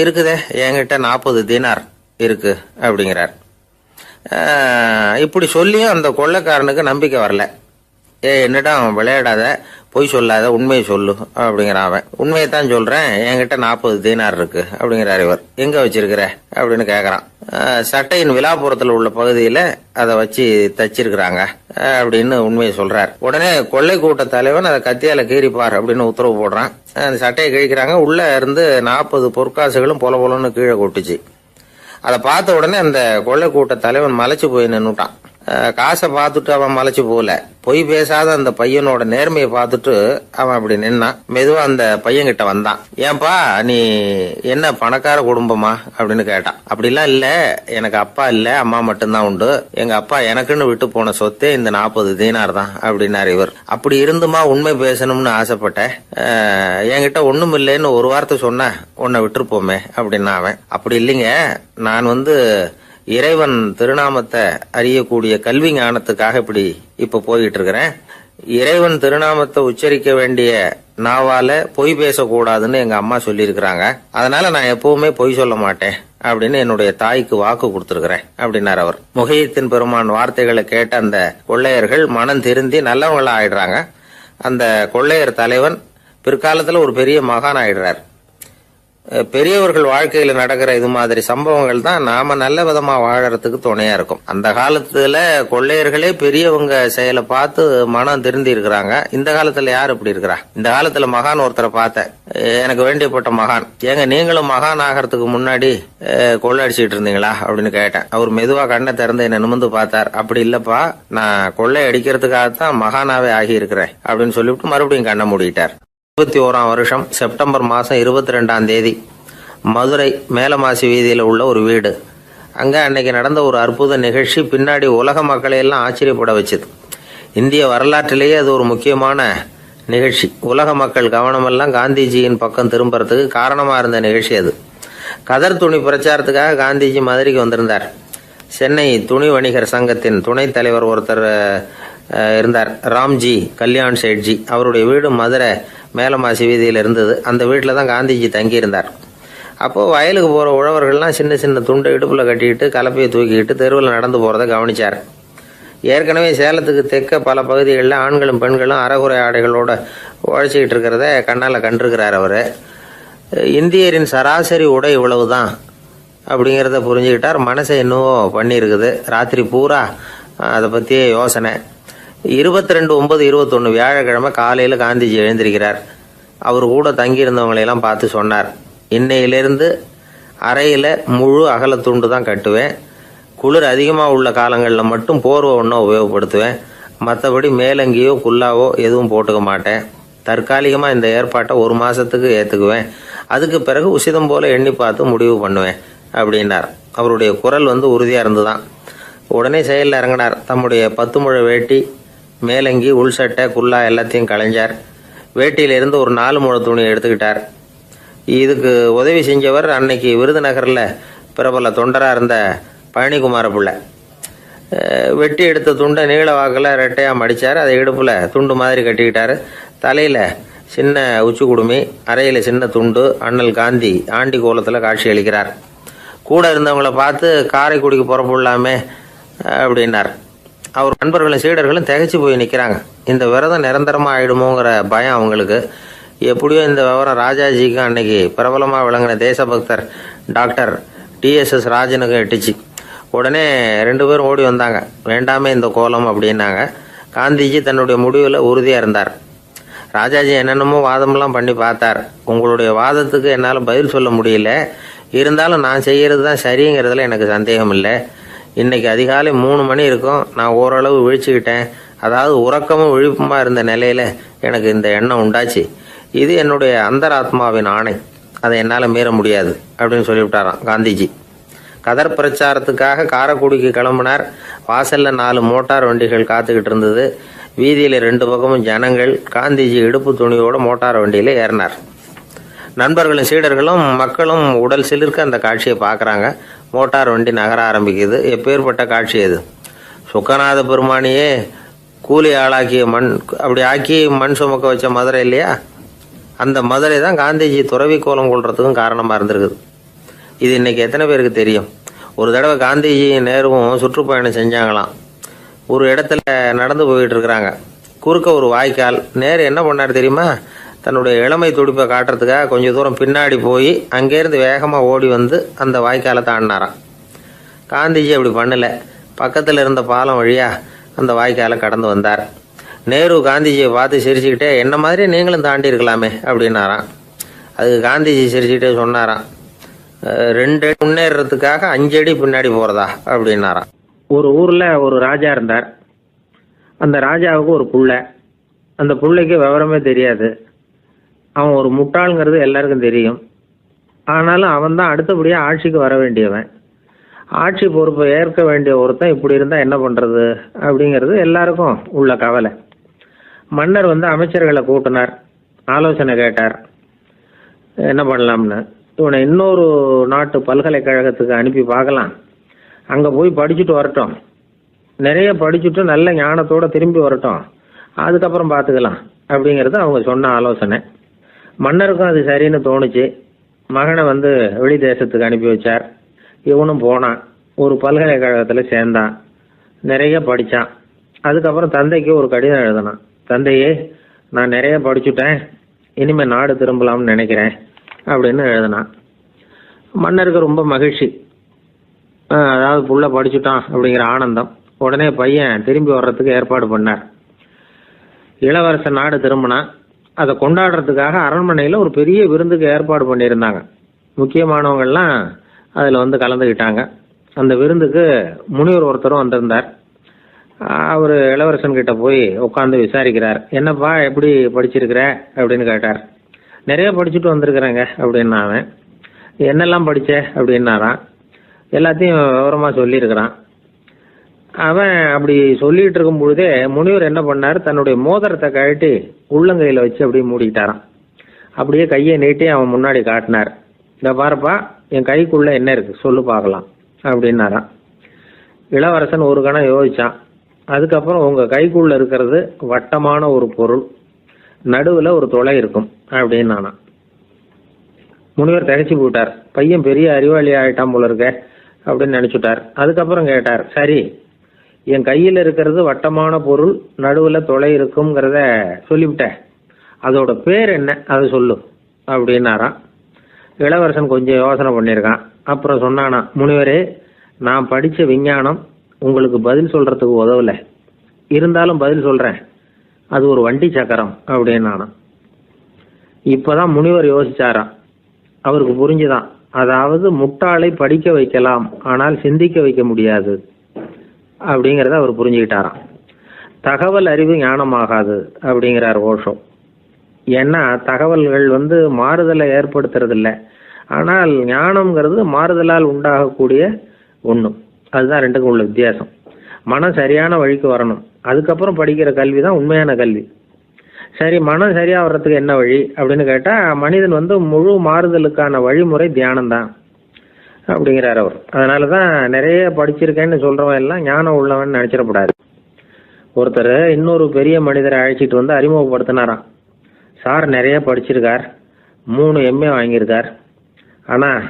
இருக்குதே, என்கிட்ட 40 தீனார் இருக்கு அப்படிங்கிறார். இப்படி சொல்லியும் அந்த கொள்ளைக்காரனுக்கு நம்பிக்கை வரல. என்னிடம் விளையாடாத, பொய் சொல்லாத, உண்மையை சொல்லு அப்படிங்கிறான் அவன். உண்மையைத்தான் சொல்றேன், என்கிட்ட 40 தீனார் இருக்கு அப்படிங்கிறார் இவர். எங்க வச்சிருக்கிற அப்படின்னு கேக்குறான். சட்டையின் விழாப்புறத்துல உள்ள பகுதியில அதை வச்சு தச்சிருக்கிறாங்க அப்படின்னு உண்மையை சொல்றார். உடனே கொள்ளை கூட்ட தலைவன் அதை கத்தியால கீறிப்பார் அப்படின்னு உத்தரவு போடுறான். அந்த சட்டையை கிழிக்கிறாங்க. உள்ள இருந்து 40 பொற்காசுகளும் பொல பொலன்னு கீழே கொட்டுச்சு. அதை பார்த்த உடனே அந்த கொள்ளை கூட்ட தலைவன் மலைச்சு போய் நின்னுட்டான். காசை பார்த்துட்டு அவன் மலைச்சு போகல. பொய் பேசாத அந்த பையனோட நேர்மையை பார்த்துட்டு அவன் அப்படி நின்னான். மெதுவா அந்த பையன் கிட்ட வந்தான். ஏன்பா, நீ என்ன பணக்கார குடும்பமா அப்படின்னு கேட்டான். அப்படிலாம் இல்ல, எனக்கு அப்பா இல்ல, அம்மா மட்டும்தான் உண்டு. எங்க அப்பா எனக்குன்னு விட்டு போன சொத்தே இந்த 40 தீனார் தான் அப்படின்னாரு இவர். அப்படி இருந்துமா உண்மை பேசணும்னு ஆசைப்பட்டேன். என்கிட்ட ஒண்ணும் இல்லைன்னு ஒரு வார்த்தை சொன்ன உன்னை விட்டுருப்போமே அப்படின்னா அவன். அப்படி இல்லைங்க, நான் இறைவன் திருநாமத்தை அறியக்கூடிய கல்வி ஞானத்துக்காக இப்ப போயிட்டு இருக்கிறேன். இறைவன் திருநாமத்தை உச்சரிக்க வேண்டிய நாவால பொய் பேசக்கூடாதுன்னு எங்க அம்மா சொல்லியிருக்கிறாங்க. அதனால நான் எப்பவுமே பொய் சொல்ல மாட்டேன் அப்படின்னு என்னுடைய தாய்க்கு வாக்கு கொடுத்திருக்கிறேன் அப்படின்னார் அவர். முஹைத்தீன் பெருமான் வார்த்தைகளை கேட்ட அந்த கொள்ளையர்கள் மனம் திருந்தி நல்லவங்களா ஆயிடுறாங்க. அந்த கொள்ளையர் தலைவன் பிற்காலத்துல ஒரு பெரிய மகான் ஆயிடுறார். பெரியவர்கள் வாழ்க்கையில நடக்கிற இது மாதிரி சம்பவங்கள் தான் நாம நல்ல விதமா வாழறதுக்கு துணையா இருக்கும். அந்த காலத்துல கொள்ளையர்களே பெரியவங்க செயலை பார்த்து மனம் திருந்தி இருக்கிறாங்க. இந்த காலத்துல யார் இப்படி இருக்கிறா? இந்த காலத்துல மகான் ஒருத்தரை பார்த்தேன், எனக்கு வேண்டியப்பட்ட மகான். ஏங்க, நீங்களும் மகான் ஆகிறதுக்கு முன்னாடி கொள்ளை அடிச்சுட்டு இருந்தீங்களா அப்படின்னு கேட்டேன். அவர் மெதுவா கண்ணை திறந்து என்ன நிமிந்து பார்த்தார். அப்படி இல்லப்பா, நான் கொள்ளை அடிக்கிறதுக்காகத்தான் மகானாவே ஆகி இருக்கிறேன் அப்படின்னு சொல்லிவிட்டு மறுபடியும் கண்ணை மூடிட்டார். 21ஆம் வருஷம் செப்டம்பர் மாசம் 22ஆம் தேதி மதுரை மேலமாசி வீதியில உள்ள ஒரு வீடு. அங்க அன்னைக்கு நடந்த ஒரு அற்புத நிகழ்ச்சி பின்னாடி உலக மக்களை எல்லாம் ஆச்சரியப்பட வச்சது. இந்திய வரலாற்றிலேயே அது ஒரு முக்கியமான நிகழ்ச்சி. உலக மக்கள் கவனமெல்லாம் காந்திஜியின் பக்கம் திரும்புறதுக்கு காரணமா இருந்த நிகழ்ச்சி அது. கதர் துணி பிரச்சாரத்துக்காக காந்திஜி மதுரைக்கு வந்திருந்தார். சென்னை துணி வணிகர் சங்கத்தின் துணைத் தலைவர் ஒருத்தர் இருந்தார், ராம்ஜி கல்யாண் சேட்ஜி. அவருடைய வீடு மதுரை மேலமாசி வீதியில் இருந்தது. அந்த வீட்டில் தான் காந்திஜி தங்கியிருந்தார். அப்போது வயலுக்கு போகிற உழவர்கள்லாம் சின்ன சின்ன துண்டை இடுப்பில் கட்டிக்கிட்டு கலப்பையை தூக்கிக்கிட்டு தெருவில் நடந்து போகிறத கவனிச்சார். ஏற்கனவே சேலத்துக்கு தெற்க பல பகுதிகளில் ஆண்களும் பெண்களும் அறகுறை ஆடைகளோட உழைச்சிக்கிட்டு இருக்கிறத கண்ணால் கண்டிருக்கிறார் அவர். இந்தியரின் சராசரி உடை இவ்வளவு தான் அப்படிங்கிறத புரிஞ்சுக்கிட்டார். மனசை என்னவோ பண்ணியிருக்குது. ராத்திரி பூரா அதை பற்றியே யோசனை. 22/9/21 வியாழக்கிழமை காலையில் காந்திஜி எழுந்திருக்கிறார். அவர் கூட தங்கியிருந்தவங்களையெல்லாம் பார்த்து சொன்னார், இன்னையிலிருந்து அறையில் முழு அகலத்துண்டு தான் கட்டுவேன். குளிர் அதிகமாக உள்ள காலங்களில் மட்டும் போர்வை ஒன்றும் உபயோகப்படுத்துவேன். மற்றபடி மேலங்கியோ குல்லாவோ எதுவும் போட்டுக்க மாட்டேன். தற்காலிகமாக இந்த ஏற்பாட்டை 1 மாதத்துக்கு ஏற்றுக்குவேன். அதுக்கு பிறகு உசிதம் போல எண்ணி பார்த்து முடிவு பண்ணுவேன் அப்படின்னார். அவருடைய குரல் உறுதியாக இருந்துதான். உடனே செயலில் இறங்கினார். தம்முடைய 10 முழ வேட்டி, மேலங்கி, உள் சட்டை, குல்லா எல்லாத்தையும் களைஞ்சார். வேட்டியிலிருந்து ஒரு 4 முழ துணியை எடுத்துக்கிட்டார். இதுக்கு உதவி செஞ்சவர் அன்னைக்கு விருதுநகரில் பிரபல தொண்டராக இருந்த பழனிக்குமார பிள்ளை. வெட்டி எடுத்த துண்டை நீள வாக்கில் ரெட்டையாக மடித்தார். அதை இடுப்பில் துண்டு மாதிரி கட்டிக்கிட்டார். தலையில் சின்ன உச்சி குடுமி, அறையில் சின்ன துண்டு. அண்ணல் காந்தி ஆண்டி கோலத்தில் காட்சி அளிக்கிறார். கூட இருந்தவங்கள பார்த்து காரைக்குடிக்கு புறப்படலாமே அப்படின்னார். அவர் நண்பர்களும் சீடர்களும் திகைச்சு போய் நிற்கிறாங்க. இந்த விரதம் நிரந்தரமாக ஆயிடுமோங்கிற பயம் அவங்களுக்கு. எப்படியோ இந்த விவரம் ராஜாஜிக்கும் அன்னைக்கு பிரபலமாக விளங்கின தேசபக்தர் டாக்டர் TSS ராஜனுக்கும் எட்டுச்சு. உடனே 2 பேரும் ஓடி வந்தாங்க. வேண்டாமே இந்த கோலம் அப்படின்னாங்க. காந்திஜி தன்னுடைய முடிவில் உறுதியாக இருந்தார். ராஜாஜி என்னென்னமோ வாதமெல்லாம் பண்ணி பார்த்தார். உங்களுடைய வாதத்துக்கு என்னால் பதில் சொல்ல முடியல, இருந்தாலும் நான் செய்கிறது தான் சரிங்கிறதுல எனக்கு சந்தேகம் இல்லை. இன்றைக்கி அதிகாலை 3 மணி இருக்கும். நான் ஓரளவு விழிச்சுக்கிட்டேன். அதாவது உறக்கமும் விழிப்புமா இருந்த நிலையில் எனக்கு இந்த எண்ணம் உண்டாச்சு. இது என்னுடைய அந்தராத்மாவின் ஆணை, அதை என்னால் மீற முடியாது அப்படின்னு சொல்லிவிட்டாராம் காந்திஜி. கதர் பிரச்சாரத்துக்காக காரைக்குடிக்கு கிளம்பினார். வாசலில் 4 மோட்டார் வண்டிகள் காத்துக்கிட்டு இருந்தது. வீதியில் 2 பக்கமும் ஜனங்கள். காந்திஜி இடுப்பு துணியோடு மோட்டார் வண்டியில் ஏறினார். நண்பர்களும் சீடர்களும் மக்களும் உடல் சிலிர்க்க அந்த காட்சியை பார்க்குறாங்க. மோட்டார் வண்டி நகர ஆரம்பிக்குது. எப்பேற்பட்ட காட்சி அது! சுக்கநாத பெருமானியே கூலி ஆளாக்கிய மண், அப்படி ஆக்கி மண் சுமக்க வச்ச மதுரை இல்லையா, அந்த மதுரை தான் காந்திஜி துறவி கோலம் கொள்றதுக்கும் காரணமாக இருந்திருக்குது. இது இன்னைக்கு எத்தனை பேருக்கு தெரியும்? ஒரு தடவை காந்திஜி நேருவும் சுற்றுப்பயணம் செஞ்சாங்களாம். ஒரு இடத்துல நடந்து போயிட்டு இருக்கிறாங்க. குறுக்க ஒரு வாய்க்கால். நேரு என்ன பண்ணார் தெரியுமா? தன்னுடைய இளமை துடிப்பை காட்டுறதுக்காக கொஞ்சம் தூரம் பின்னாடி போய் அங்கேருந்து வேகமாக ஓடி வந்து அந்த வாய்க்காலை தாண்டினாராம். காந்திஜி அப்படி பண்ணலை. பக்கத்தில் இருந்த பாலம் வழியாக அந்த வாய்க்காலை கடந்து வந்தார். நேரு காந்திஜியை பார்த்து சிரிச்சுக்கிட்டே, என்ன மாதிரி நீங்களும் தாண்டி இருக்கலாமே அப்படின்னாராம். அதுக்கு காந்திஜி சிரிச்சுக்கிட்டே சொன்னாராம், 2 அடி முன்னேறதுக்காக 5 அடி பின்னாடி போகிறதா அப்படின்னாராம். ஒரு ஊரில் ஒரு ராஜா இருந்தார். அந்த ராஜாவுக்கு ஒரு புள்ள. அந்த பிள்ளைக்கு விவரமே தெரியாது. அவன் ஒரு முட்டாளுங்கிறது எல்லாருக்கும் தெரியும். ஆனாலும் அவன் தான் அடுத்தபடியாக ஆட்சிக்கு வர வேண்டியவன். ஆட்சி பொறுப்பை ஏற்க வேண்டிய ஒருத்தன் இப்படி இருந்தால் என்ன பண்ணுறது அப்படிங்கிறது எல்லாருக்கும் உள்ள கவலை. மன்னர் அமைச்சர்களை கூட்டினார். ஆலோசனை கேட்டார், என்ன பண்ணலாம்னு. இவனை இன்னொரு நாட்டு பல்கலைக்கழகத்துக்கு அனுப்பி பார்க்கலாம். அங்கே போய் படிச்சுட்டு வரட்டும். நிறைய படிச்சுட்டு நல்ல ஞானத்தோடு திரும்பி வரட்டும். அதுக்கப்புறம் பார்த்துக்கலாம் அப்படிங்கிறது அவங்க சொன்ன ஆலோசனை. மன்னருக்கும் அது சரின்னு தோணுச்சு. மகனை வெளி தேசத்துக்கு அனுப்பி வச்சார். இவனும் போனான். ஒரு பல்கலைக்கழகத்தில் சேர்ந்தான். நிறைய படித்தான். அதுக்கப்புறம் தந்தைக்கு ஒரு கடிதம் எழுதினான். தந்தையே, நான் நிறைய படிச்சுட்டேன், இனிமேல் நாடு திரும்பலாம்னு நினைக்கிறேன் அப்படின்னு எழுதினான். மன்னருக்கு ரொம்ப மகிழ்ச்சி. அதாவது புள்ள படிச்சுட்டான் அப்படிங்கிற ஆனந்தம். உடனே பையன் திரும்பி வர்றதுக்கு ஏற்பாடு பண்ணார். இளவரசன் நாடு திரும்பினான். அதை கொண்டாடுறதுக்காக அரண்மனையில் ஒரு பெரிய விருந்துக்கு ஏற்பாடு பண்ணியிருந்தாங்க. முக்கியமானவங்கள்லாம் அதில் கலந்துக்கிட்டாங்க. அந்த விருந்துக்கு முனிவர் ஒருத்தரும் வந்திருந்தார். அவர் இளவரசன் கிட்ட போய் உட்காந்து விசாரிக்கிறார். என்னப்பா, எப்படி படிச்சிருக்கிற அப்படின்னு கேட்டார். நிறைய படிச்சுட்டு வந்திருக்கிறேங்க அப்படின்னா அவன். என்னெல்லாம் படித்த அப்படின்னாரான். எல்லாத்தையும் விவரமாக சொல்லியிருக்கிறான். அவன் அப்படி சொல்லிகிட்டு இருக்கும் பொழுதே முனிவர் என்ன பண்ணார், தன்னுடைய மோதிரத்தை கழட்டி உள்ளங்கையில் வச்சு அப்படியே மூடிக்கிட்டாரான். அப்படியே கையை நீட்டி அவன் முன்னாடி காட்டினார். இந்த பாருப்பா, என் கைக்குள்ளே என்ன இருக்குது சொல்லு பார்க்கலாம் அப்படின்னாரான். இளவரசன் ஒரு கணம் யோசிச்சான். அதுக்கப்புறம் உங்கள் கைக்குள்ளே இருக்கிறது வட்டமான ஒரு பொருள், நடுவில் ஒரு துளை இருக்கும் அப்படின்னானா. முனிவர் திகைச்சு போட்டார். பையன் பெரிய அறிவாளி ஆகிட்டான் போல இருக்க அப்படின்னு நினச்சிட்டார். அதுக்கப்புறம் கேட்டார், சரி, என் கையில் இருக்கிறது வட்டமான பொருள், நடுவில் துளை இருக்குங்கிறத சொல்லிவிட்டேன், அதோட பேர் என்ன, அதை சொல்லு அப்படின்னாரான். இளவரசன் கொஞ்சம் யோசனை பண்ணியிருக்கான். அப்புறம் சொன்னானா, முனிவரே, நான் படித்த விஞ்ஞானம் உங்களுக்கு பதில் சொல்கிறதுக்கு உதவலை, இருந்தாலும் பதில் சொல்கிறேன், அது ஒரு வண்டி சக்கரம் அப்படின்னானா. இப்போதான் முனிவர் யோசிச்சாராம். அவருக்கு புரிஞ்சுதான், அதாவது முட்டாளை படிக்க வைக்கலாம், ஆனால் சிந்திக்க வைக்க முடியாது அப்படிங்கிறத அவர் புரிஞ்சுக்கிட்டாராம். தகவல் அறிவு ஞானமாகாது அப்படிங்கிறார் ஓஷோ. ஏன்னா தகவல்கள் மாறுதலை ஏற்படுத்துறதில்ல, ஆனால் ஞானம்ங்கிறது மாறுதலால் உண்டாகக்கூடிய ஒன்று. அதுதான் ரெண்டுக்கும் உள்ள வித்தியாசம். மனம் சரியான வழிக்கு வரணும், அதுக்கப்புறம் படிக்கிற கல்வி தான் உண்மையான கல்வி. சரி, மனம் சரியாக வர்றதுக்கு என்ன வழி அப்படின்னு கேட்டால், மனிதன் முழு மாறுதலுக்கான வழிமுறை தியானம்தான் அப்படிங்கிறார் அவர். அதனால தான் நிறைய படிச்சிருக்கேன்னு சொல்கிறவன் எல்லாம் ஞானம் உள்ளவன் நினச்சிடக்கூடாது. ஒருத்தர் இன்னொரு பெரிய மனிதரை அழைச்சிட்டு அறிமுகப்படுத்தினாராம். சார் நிறைய படிச்சிருக்கார், 3 MA வாங்கியிருக்கார், ஆனால்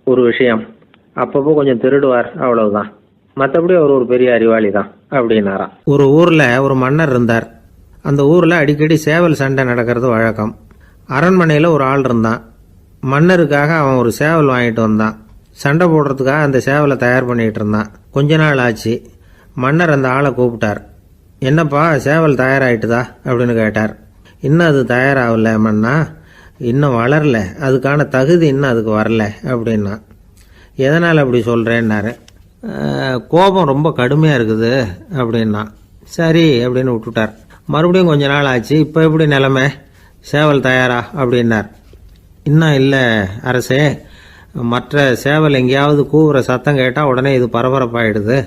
ஒரு விஷயம், அப்பப்போ கொஞ்சம் திருடுவார், அவ்வளவுதான், மற்றபடி அவர் ஒரு பெரிய அறிவாளி தான் அப்படின்னாராம். ஒரு ஊரில் ஒரு மன்னர் இருந்தார். அந்த ஊரில் அடிக்கடி சேவல் சண்டை நடக்கிறது வழக்கம். அரண்மனையில் ஒரு ஆள் இருந்தான். மன்னருக்காக அவன் ஒரு சேவல் வாங்கிட்டு வந்தான். சண்டை போடுறதுக்காக அந்த சேவலை தயார் பண்ணிகிட்டு இருந்தான். கொஞ்ச நாள் ஆச்சு. மன்னர் அந்த ஆளை கூப்பிட்டார். என்னப்பா சேவல் தயாராகிட்டுதா அப்படின்னு கேட்டார். இன்னும் அது தயாராகல மன்னா, இன்னும் வளரல, அதுக்கான தகுதி இன்னும் அதுக்கு வரல அப்படின்னா. எதனால் அப்படி சொல்கிறேன்னாரு. கோபம் ரொம்ப கடுமையாக இருக்குது அப்படின்னா. சரி அப்படின்னு விட்டுட்டார். மறுபடியும் கொஞ்ச நாள் ஆச்சு. இப்போ எப்படி நிலைமை, சேவல் தயாரா அப்படின்னார். இன்னும் இல்லை அரசே, மற்ற சேவல் எங்கேயாவது கூவுற சத்தம் கேட்டால் உடனே இது பரபரப்பாயிடுது,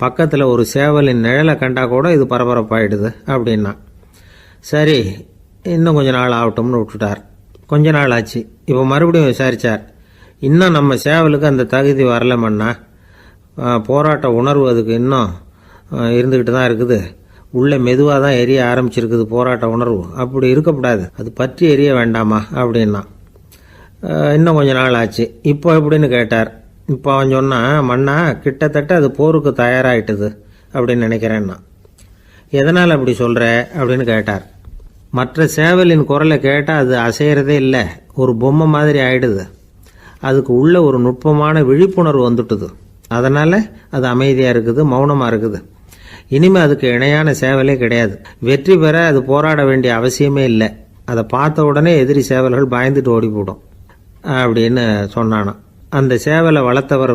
பக்கத்தில் ஒரு சேவலின் நிழலை கண்டால் கூட இது பரபரப்பாயிடுது அப்படின்னா. சரி இன்னும் கொஞ்ச நாள் ஆகட்டும்னு விட்டுட்டார். கொஞ்ச நாள் ஆச்சு. இப்போ மறுபடியும் விசாரித்தார். இன்னும் நம்ம சேவலுக்கு அந்த தகுதி வரலமன்னா, போராட்ட உணர்வு அதுக்கு இன்னும் இருந்துக்கிட்டு தான் இருக்குது, உள்ளே மெதுவாக தான் எரிய ஆரம்பிச்சிருக்குது போராட்ட உணர்வு, அப்படி இருக்கக்கூடாது, அது பற்றி எரிய வேண்டாமா அப்படின்னா. இன்னும் கொஞ்ச நாள் ஆச்சு. இப்போ எப்படின்னு கேட்டார். இப்போ அவன் சொன்னான், மன்னா கிட்டத்தட்ட அது போருக்கு தயாராகிட்டுது அப்படின்னு நினைக்கிறேன்னா. எதனால் அப்படி சொல்கிற அப்படின்னு கேட்டார். மற்ற சேவலின் குரலை கேட்டால் அது அசைகிறதே இல்லை, ஒரு பொம்மை மாதிரி ஆயிடுது, அதுக்கு உள்ள ஒரு நுட்பமான விழிப்புணர்வு வந்துட்டுது, அதனால் அது அமைதியாக இருக்குது, மௌனமாக இருக்குது. இனிமேல் அதுக்கு இணையான சேவலே கிடையாது. வெற்றி பெற அது போராட வேண்டிய அவசியமே இல்லை, அதை பார்த்த உடனே எதிரி சேவல்கள் பயந்துட்டு ஓடி போடும் அப்படின்னு சொன்னானான். அந்த சேவலை வளர்த்தவர்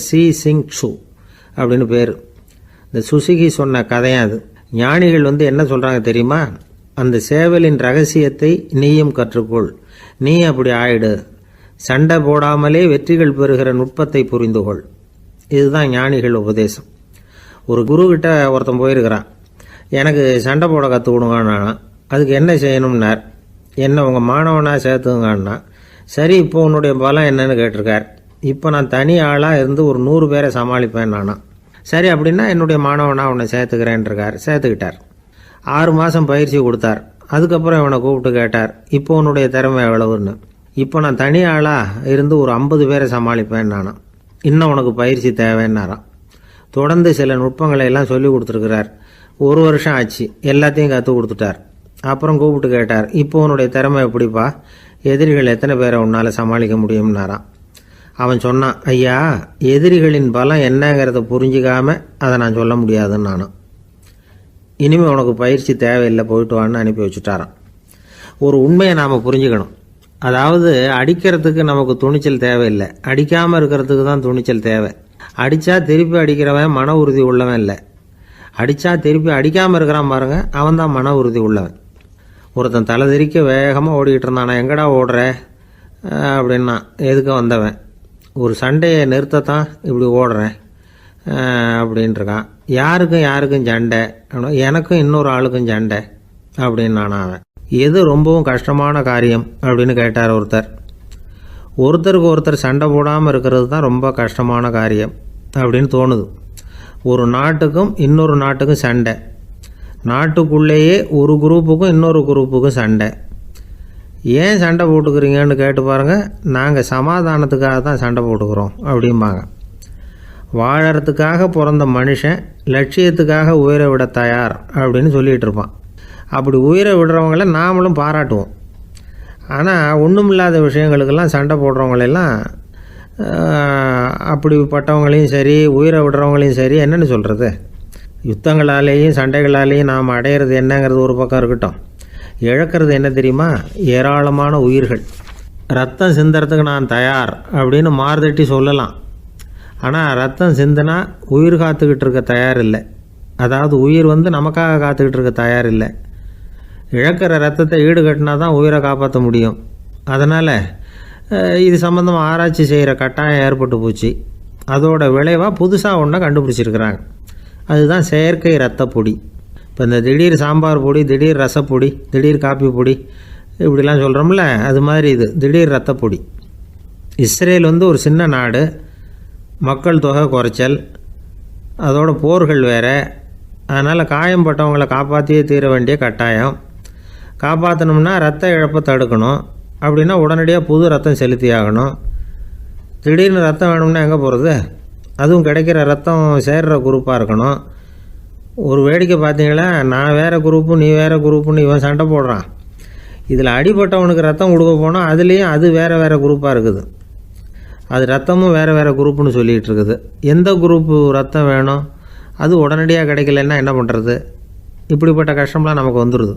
சி சிங் சு அப்படின்னு பேர். இந்த சுசுகி சொன்ன கதையும் அது. ஞானிகள் என்ன சொல்கிறாங்க தெரியுமா, அந்த சேவலின் ரகசியத்தை நீயும் கற்றுக்கொள், நீ அப்படி ஆயிடு, சண்டை போடாமலே வெற்றிகள் பெறுகிற நுட்பத்தை புரிந்துகொள். இதுதான் ஞானிகள் உபதேசம். ஒரு குருக்கிட்ட ஒருத்தன் போயிருக்கிறான். எனக்கு சண்டை போட கற்றுக் கொடுங்கண்ணா, அதுக்கு என்ன செய்யணும்னார். என்ன உங்கள் மாணவனாக சேர்த்துங்கண்ணா. சரி இப்போ உன்னுடைய பலம் என்னன்னு கேட்டிருக்கார். இப்போ நான் தனி ஆளாக இருந்து ஒரு 100 பேரை சமாளிப்பேன் நானா. சரி அப்படின்னா என்னுடைய மாணவனாக உன்னை சேர்த்துக்கிறேன்ருக்கார். சேர்த்துக்கிட்டார். 6 மாதம் பயிற்சி கொடுத்தார். அதுக்கப்புறம் இவனை கூப்பிட்டு கேட்டார், இப்போ உன்னுடைய திறமை எவ்வளவுன்னு. இப்போ நான் தனி ஆளாக இருந்து ஒரு 50 பேரை சமாளிப்பேன் நானா. இன்னும் உனக்கு பயிற்சி தேவைன்னாராம். தொடர்ந்து சில நுட்பங்களை எல்லாம் சொல்லி கொடுத்துருக்கிறார். 1 வருஷம் ஆச்சு. எல்லாத்தையும் கற்றுக் கொடுத்துட்டார். அப்புறம் கூப்பிட்டு கேட்டார், இப்போ உன்னுடைய திறமை எப்படிப்பா, எதிரிகள் எத்தனை பேரை உன்னால் சமாளிக்க முடியும்னாராம். அவன் சொன்னான், ஐயா எதிரிகளின் பலம் என்னங்கிறத புரிஞ்சிக்காம அதை நான் சொல்ல முடியாதுன்னு நானும். இனிமேல் உனக்கு பயிற்சி தேவையில்லை, போயிட்டு வான்னு அனுப்பி வச்சுட்டாரான். ஒரு உண்மையை நாம் புரிஞ்சுக்கணும். அதாவது அடிக்கிறதுக்கு நமக்கு துணிச்சல் தேவையில்லை, அடிக்காமல் இருக்கிறதுக்கு தான் துணிச்சல் தேவை. அடித்தா திருப்பி அடிக்கிறவன் மன உறுதி உள்ளவன் இல்லை, அடித்தா திருப்பி அடிக்காமல் இருக்கிறான் பாருங்க, அவன் தான் மன உறுதி உள்ளவன். ஒருத்தன் தலை திரிக்க வேகமாக ஓடிக்கிட்டு இருந்தான். நான் எங்கடா ஓடுற அப்படின்னா, எதுக்கு வந்தவன், ஒரு சண்டையை நிறுத்தத்தான் இப்படி ஓடுறேன் அப்படின்ட்டுருக்கான். யாருக்கும் சண்டை, எனக்கும் இன்னொரு ஆளுக்கும் சண்டை அப்படின்னு நான். அவன் எது ரொம்பவும் கஷ்டமான காரியம் அப்படின்னு கேட்டார் ஒருத்தர். ஒருத்தருக்கு ஒருத்தர் சண்டை போடாமல் இருக்கிறது தான் ரொம்ப கஷ்டமான காரியம் அப்படின்னு தோணுது. ஒரு நாட்டுக்கும் இன்னொரு நாட்டுக்கும் சண்டை, நாட்டுக்குள்ளேயே ஒரு குரூப்புக்கும் இன்னொரு குரூப்புக்கும் சண்டை. ஏன் சண்டை போட்டுக்கிறீங்கன்னு கேட்டு பாருங்கள். நாங்கள் சமாதானத்துக்காக தான் சண்டை போட்டுக்கிறோம் அப்படிம்பாங்க. வாழறதுக்காக பிறந்த மனுஷன் லட்சியத்துக்காக உயிரை விட தயார் அப்படின்னு சொல்லிகிட்டு இருப்பான். அப்படி உயிரை விடுறவங்கள நாமளும் பாராட்டுவோம். ஆனால் ஒன்றுமில்லாத விஷயங்களுக்கெல்லாம் சண்டை போடுறவங்களெல்லாம், அப்படிப்பட்டவங்களையும் சரி உயிரை விடுறவங்களையும் சரி என்னென்னு சொல்கிறது, யுத்தங்களாலேயும் சண்டைகளாலேயும் நாம் அடையிறது என்னங்கிறது ஒரு பக்கம் இருக்கட்டும், இழக்கிறது என்ன தெரியுமா, ஏராளமான உயிர்கள். ரத்தம் சிந்துறதுக்கு நான் தயார் அப்படின்னு மார்தட்டி சொல்லலாம். ஆனால் ரத்தம் சிந்தினா உயிர் காத்துக்கிட்டு இருக்க தயார் இல்லை. அதாவது உயிர் நமக்காக காத்துக்கிட்டு இருக்க தயார் இல்லை. இழக்கிற ரத்தத்தை ஈடுகட்டினா தான் உயிரை காப்பாற்ற முடியும். அதனால் இது சம்மந்தமாக ஆராய்ச்சி செய்கிற கட்டாயம் ஏற்பட்டு போச்சு. அதோட விளைவாக புதுசாக ஒன்றை கண்டுபிடிச்சிருக்கிறாங்க. அதுதான் செயற்கை இரத்த பொடி. இப்போ இந்த திடீர் சாம்பார் பொடி, திடீர் ரசப்பொடி, திடீர் காப்பி பொடி இப்படிலாம் சொல்கிறோம்ல, அது மாதிரி இது திடீர் இரத்த பொடி. இஸ்ரேல் ஒரு சின்ன நாடு, மக்கள் தொகை குறைச்சல், அதோட போர்கள் வேறு. அதனால் காயம்பட்டவங்களை காப்பாற்றியே தீர வேண்டிய கட்டாயம். காப்பாற்றணும்னா ரத்த இழப்பை தடுக்கணும். அப்படின்னா உடனடியாக புது ரத்தம் செலுத்தி ஆகணும். திடீர்னு ரத்தம் வேணும்னா எங்கே போகிறது? அதுவும் கிடைக்கிற ரத்தம் சேர்கிற குரூப்பாக இருக்கணும். ஒரு வேடிக்கை பார்த்தீங்களா, நான் வேறு குரூப்பு நீ வேறு குரூப்புன்னு இவன் சண்டை போடுறான். இதில் அடிபட்டவனுக்கு ரத்தம் கொடுக்க போனால் அதுலேயும் அது வேறு குரூப்பாக இருக்குது. அது ரத்தமும் வேறு வேறு குரூப்புன்னு சொல்லிகிட்டு இருக்குது. எந்த குரூப்பு ரத்தம் வேணும், அது உடனடியாக கிடைக்கலன்னா என்ன பண்ணுறது? இப்படிப்பட்ட கஷ்டம்லாம் நமக்கு வந்துடுது.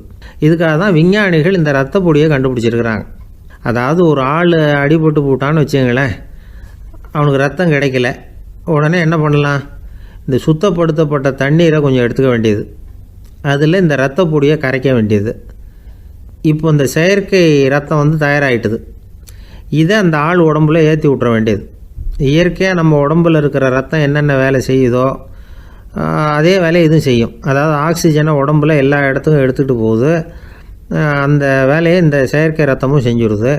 இதுக்காக தான் விஞ்ஞானிகள் இந்த ரத்த பொடியை கண்டுபிடிச்சிருக்கிறாங்க. அதாவது ஒரு ஆள் அடிபட்டு போட்டான்னு வச்சுங்களேன், அவனுக்கு ரத்தம் கிடைக்கல, உடனே என்ன பண்ணலாம்? இந்த சுத்தப்படுத்தப்பட்ட தண்ணீரை கொஞ்சம் எடுத்துக்க வேண்டியது, அதில் இந்த ரத்த பொடியை கரைக்க வேண்டியது. இப்போ இந்த செயற்கை ரத்தம் வந்து தயாராகிட்டுது. இதை அந்த ஆள் உடம்புல ஏற்றி விட்டுற வேண்டியது. இயற்கையாக நம்ம உடம்பில் இருக்கிற ரத்தம் என்னென்ன வேலை செய்யுதோ அதே வேலையை இதுவும் செய்யும். அதாவது ஆக்சிஜனை உடம்புல எல்லா இடத்துக்கும் எடுத்துகிட்டு போகுது. அந்த வேலையை இந்த செயற்கை ரத்தமும் செஞ்சுடுது.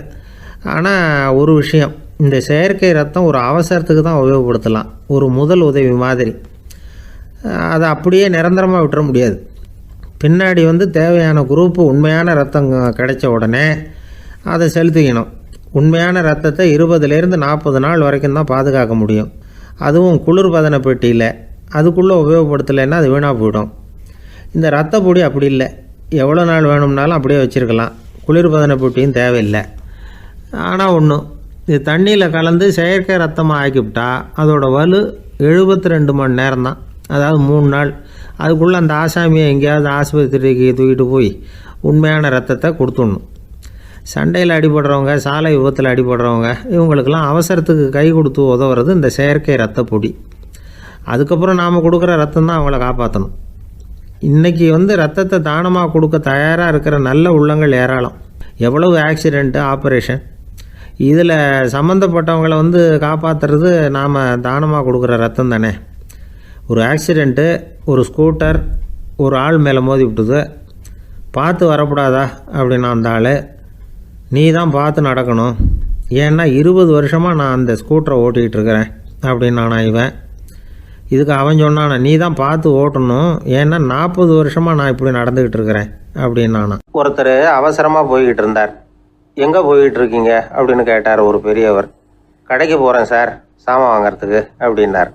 ஆனால் ஒரு விஷயம், இந்த செயற்கை ரத்தம் ஒரு அவசரத்துக்கு தான் உபயோகப்படுத்தலாம், ஒரு முதல் உதவி மாதிரி. அதை அப்படியே நிரந்தரமாக விட்டுற முடியாது. பின்னாடி வந்து தேவையான குரூப்பு உண்மையான ரத்தம் கிடைச்ச உடனே அதை செலுத்திக்கணும். உண்மையான ரத்தத்தை 20லேருந்து 40 நாள் வரைக்கும் தான் பாதுகாக்க முடியும். அதுவும் குளிர்பதன பெட்டியில். அதுக்குள்ளே உபயோகப்படுத்தலைன்னா அது வீணாக போயிடும். இந்த ரத்த பொடி அப்படி இல்லை, எவ்வளோ நாள் வேணும்னாலும் அப்படியே வச்சுருக்கலாம், குளிர்பதன பெட்டியும் தேவையில்லை. ஆனால் ஒன்று, இது தண்ணியில் கலந்து செயற்கை ரத்தமாக ஆக்கிவிட்டா அதோட வலு 72 மணி நேரம் தான், அதாவது 3 நாள். அதுக்குள்ளே அந்த ஆசாமியை எங்கேயாவது ஆஸ்பத்திரிக்கு தூக்கிட்டு போய் உண்மையான ரத்தத்தை கொடுத்துடணும். சண்டையில் அடிபடுறவங்க, சாலை விபத்தில் அடிபடுறவங்க, இவங்களுக்கெல்லாம் அவசரத்துக்கு கை கொடுத்து உதவுறது இந்த செயற்கை ரத்த பொடி. அதுக்கப்புறம் நாம் கொடுக்குற ரத்தம் தான் அவங்கள காப்பாற்றணும். இன்றைக்கி வந்து ரத்தத்தை தானமாக கொடுக்க தயாராக இருக்கிற நல்ல உள்ளங்கள் ஏராளம். எவ்வளவு ஆக்சிடெண்ட்டு, ஆப்ரேஷன், இதில் சம்மந்தப்பட்டவங்களை வந்து காப்பாற்றுறது நாம் தானமாக கொடுக்குற ரத்தம் தானே. ஒரு ஆக்சிடெண்ட்டு, ஒரு ஸ்கூட்டர் ஒரு ஆள் மேலே மோதி விட்டுது, பார்த்து வரக்கூடாதா அப்படின்னா அந்த ஆள், நீ தான் பார்த்து நடக்கணும், ஏன்னா 20 வருஷமாக நான் அந்த ஸ்கூட்டரை ஓட்டிகிட்டு இருக்கிறேன் அப்படின்னானா இவன். இதுக்கு அவன் சொன்னானா, நீ தான் பார்த்து ஓட்டணும், ஏன்னா 40 வருஷமாக நான் இப்படி நடந்துக்கிட்டு இருக்கிறேன் அப்படின்னானா. ஒருத்தர் அவசரமாக போய்கிட்டு இருந்தார். எங்கே போய்கிட்டு இருக்கீங்க அப்படின்னு கேட்டார் ஒரு பெரியவர். கடைக்கு போகிறேன் சார், சாமான் வாங்கிறதுக்கு அப்படின்னார்.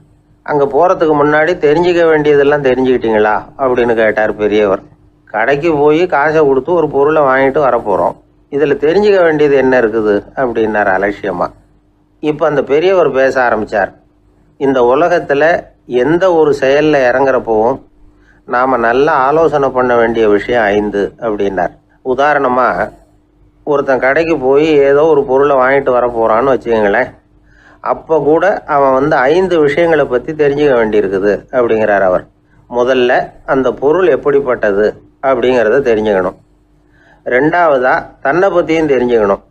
அங்கே போகிறதுக்கு முன்னாடி தெரிஞ்சிக்க வேண்டியதெல்லாம் தெரிஞ்சுக்கிட்டீங்களா அப்படின்னு கேட்டார் பெரியவர். கடைக்கு போய் காசை கொடுத்து ஒரு பொருளை வாங்கிட்டு வரப்போகிறோம், இதில் தெரிஞ்சிக்க வேண்டியது என்ன இருக்குது அப்படின்னார் அலட்சியமாக. இப்போ அந்த பெரியவர் பேச ஆரம்பித்தார். இந்த உலகத்தில் எந்த ஒரு செயலில் இறங்குறப்பவும் நாம் நல்லா ஆலோசனை பண்ண வேண்டிய விஷயம் 5 அப்படின்னார். உதாரணமாக, ஒருத்தன் கடைக்கு போய் ஏதோ ஒரு பொருளை வாங்கிட்டு வர போகிறான்னு வச்சுக்கோங்களேன். அப்போ கூட அவன் வந்து 5 விஷயங்களை பற்றி தெரிஞ்சுக்க வேண்டியிருக்குது அப்படிங்கிறார் அவர். முதல்ல அந்த பொருள் எப்படிப்பட்டது அப்படிங்கிறத தெரிஞ்சுக்கணும். 2வதாக தன்னை பற்றியும் தெரிஞ்சுக்கணும்.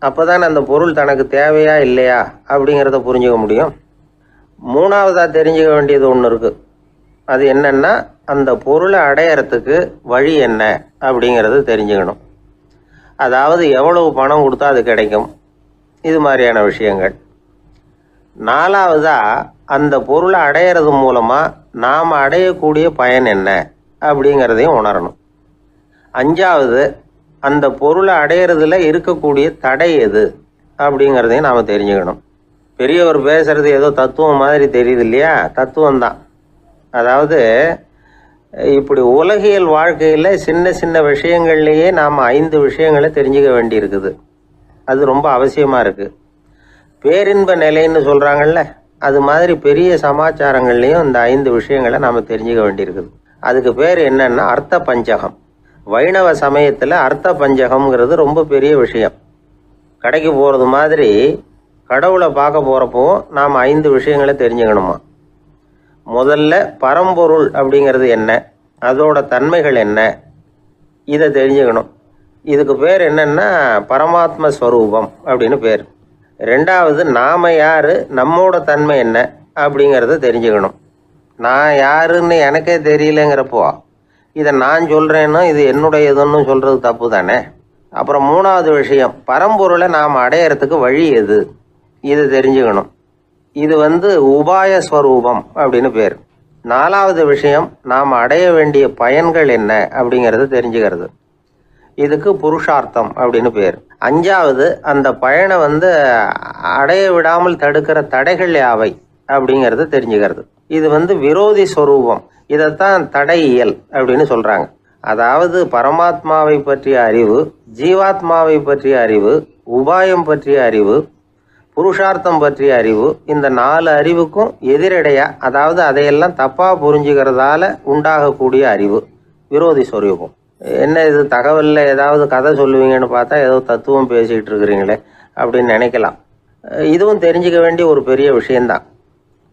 அப்போ தான் அந்த பொருள் தனக்கு தேவையா இல்லையா அப்படிங்கிறத புரிஞ்சுக்க முடியும். 3வதாக தெரிஞ்சுக்க வேண்டியது ஒன்று இருக்குது. அது என்னன்னா, அந்த பொருளை அடையறதுக்கு வழி என்ன அப்படிங்கிறது தெரிஞ்சுக்கணும். அதாவது எவ்வளவு பணம் கொடுத்தா அது கிடைக்கும், இது மாதிரியான விஷயங்கள். 4வதாக அந்த பொருளை அடையிறது மூலமாக நாம் அடையக்கூடிய பயன் என்ன அப்படிங்கிறதையும் உணரணும். 5வது, அந்த பொருளை அடையிறதுல இருக்கக்கூடிய தடை எது அப்படிங்கிறதையும் நாம் தெரிஞ்சுக்கணும். பெரியவர் பேசுறது ஏதோ தத்துவம் மாதிரி தெரியுது இல்லையா? தத்துவம்தான். அதாவது இப்படி உலகியல் வாழ்க்கையில் சின்ன சின்ன விஷயங்கள்லேயே நாம் 5 விஷயங்களை தெரிஞ்சுக்க வேண்டி இருக்குது. அது ரொம்ப அவசியமாக இருக்குது. பேரின்ப நிலைன்னு சொல்கிறாங்கல்ல, அது மாதிரி பெரிய சமாச்சாரங்கள்லேயும் இந்த 5 விஷயங்களை நாம் தெரிஞ்சுக்க வேண்டியிருக்குது. அதுக்கு பேர் என்னன்னா அர்த்த பஞ்சகம். வைணவ சமயத்தில் அர்த்த பஞ்சகம்ங்கிறது ரொம்ப பெரிய விஷயம். கடைக்கு போகிறது மாதிரி கடவுளை பார்க்க போகிறப்போ நாம் 5 விஷயங்களை தெரிஞ்சுக்கணுமா. முதல்ல பரம்பொருள் அப்படிங்கிறது என்ன, அதோட தன்மைகள் என்ன, இதை தெரிஞ்சுக்கணும். இதுக்கு பேர் என்னன்னா பரமாத்ம ஸ்வரூபம் அப்படின்னு பேர். 2வது, நாம யாரு, நம்மோட தன்மை என்ன அப்படிங்கிறத தெரிஞ்சுக்கணும். நான் யாருன்னு எனக்கே தெரியலங்கிறப்போ இதை நான் சொல்கிறேன்னு இது என்னுடையதுன்னு சொல்கிறது தப்பு தானே. அப்புறம் 3வது விஷயம், பரம்பொருளை நாம் அடையிறதுக்கு வழி எது, இது தெரிஞ்சுக்கணும். இது வந்து உபாய ஸ்வரூபம் அப்படின்னு பேர். 4வது விஷயம், நாம் அடைய வேண்டிய பயன்கள் என்ன அப்படிங்கிறது தெரிஞ்சுக்கிறது. இதுக்கு புருஷார்த்தம் அப்படின்னு பேர். 5வது, அந்த பயனை வந்து அடைய விடாமல் தடுக்கிற தடைகள் யாவை அப்படிங்கிறது தெரிஞ்சுக்கிறது. இது வந்து விரோதி ஸ்வரூபம். இதைத்தான் தடையியல் அப்படின்னு சொல்கிறாங்க. அதாவது பரமாத்மாவை பற்றிய அறிவு, ஜீவாத்மாவை பற்றிய அறிவு, உபாயம் பற்றிய அறிவு, புருஷார்த்தம் பற்றிய அறிவு, இந்த 4 அறிவுக்கும் எதிரடையா, அதாவது அதையெல்லாம் தப்பாக புரிஞ்சுக்கிறதால உண்டாகக்கூடிய அறிவு விரோதி சொரூபம். என்ன இது தகவலில் ஏதாவது கதை சொல்லுவீங்கன்னு பார்த்தா ஏதோ தத்துவம் பேசிகிட்டு இருக்கிறீங்களே அப்படின்னு நினைக்கலாம். இதுவும் தெரிஞ்சுக்க வேண்டிய ஒரு பெரிய விஷயந்தான்.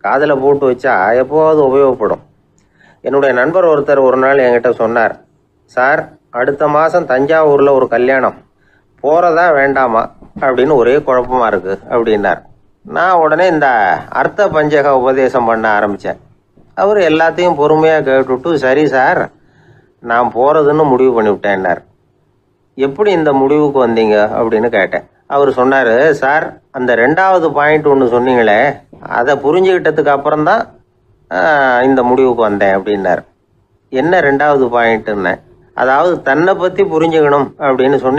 காதில் போட்டு வச்சா எப்போவாவது உபயோகப்படும். என்னுடைய நண்பர் ஒருத்தர் ஒரு நாள் என்கிட்ட சொன்னார், சார் அடுத்த மாதம் தஞ்சாவூரில் ஒரு கல்யாணம், போகிறதா வேண்டாமா அப்படின்னு ஒரே குழப்பமாக இருக்குது அப்படின்னார். நான் உடனே இந்த அர்த்த பஞ்சக உபதேசம் பண்ண ஆரம்பித்தேன். அவர் எல்லாத்தையும் பொறுமையாக கேட்டுவிட்டு, சரி சார் நான் போகிறதுன்னு முடிவு பண்ணிவிட்டேன்னார். எப்படி இந்த முடிவுக்கு வந்தீங்க அப்படின்னு கேட்டேன். அவர் சொன்னார், சார் அந்த 2வது பாயிண்ட் ஒன்று சொன்னீங்களே, அதை புரிஞ்சுக்கிட்டதுக்கு அப்புறம்தான் இந்த முடிவுக்கு வந்தேன் அப்படின்னார். என்ன 2வது பாயிண்ட்டுன்னு? அதாவது தன்னை பற்றி புரிஞ்சுக்கணும் அப்படின்னு சொன்னி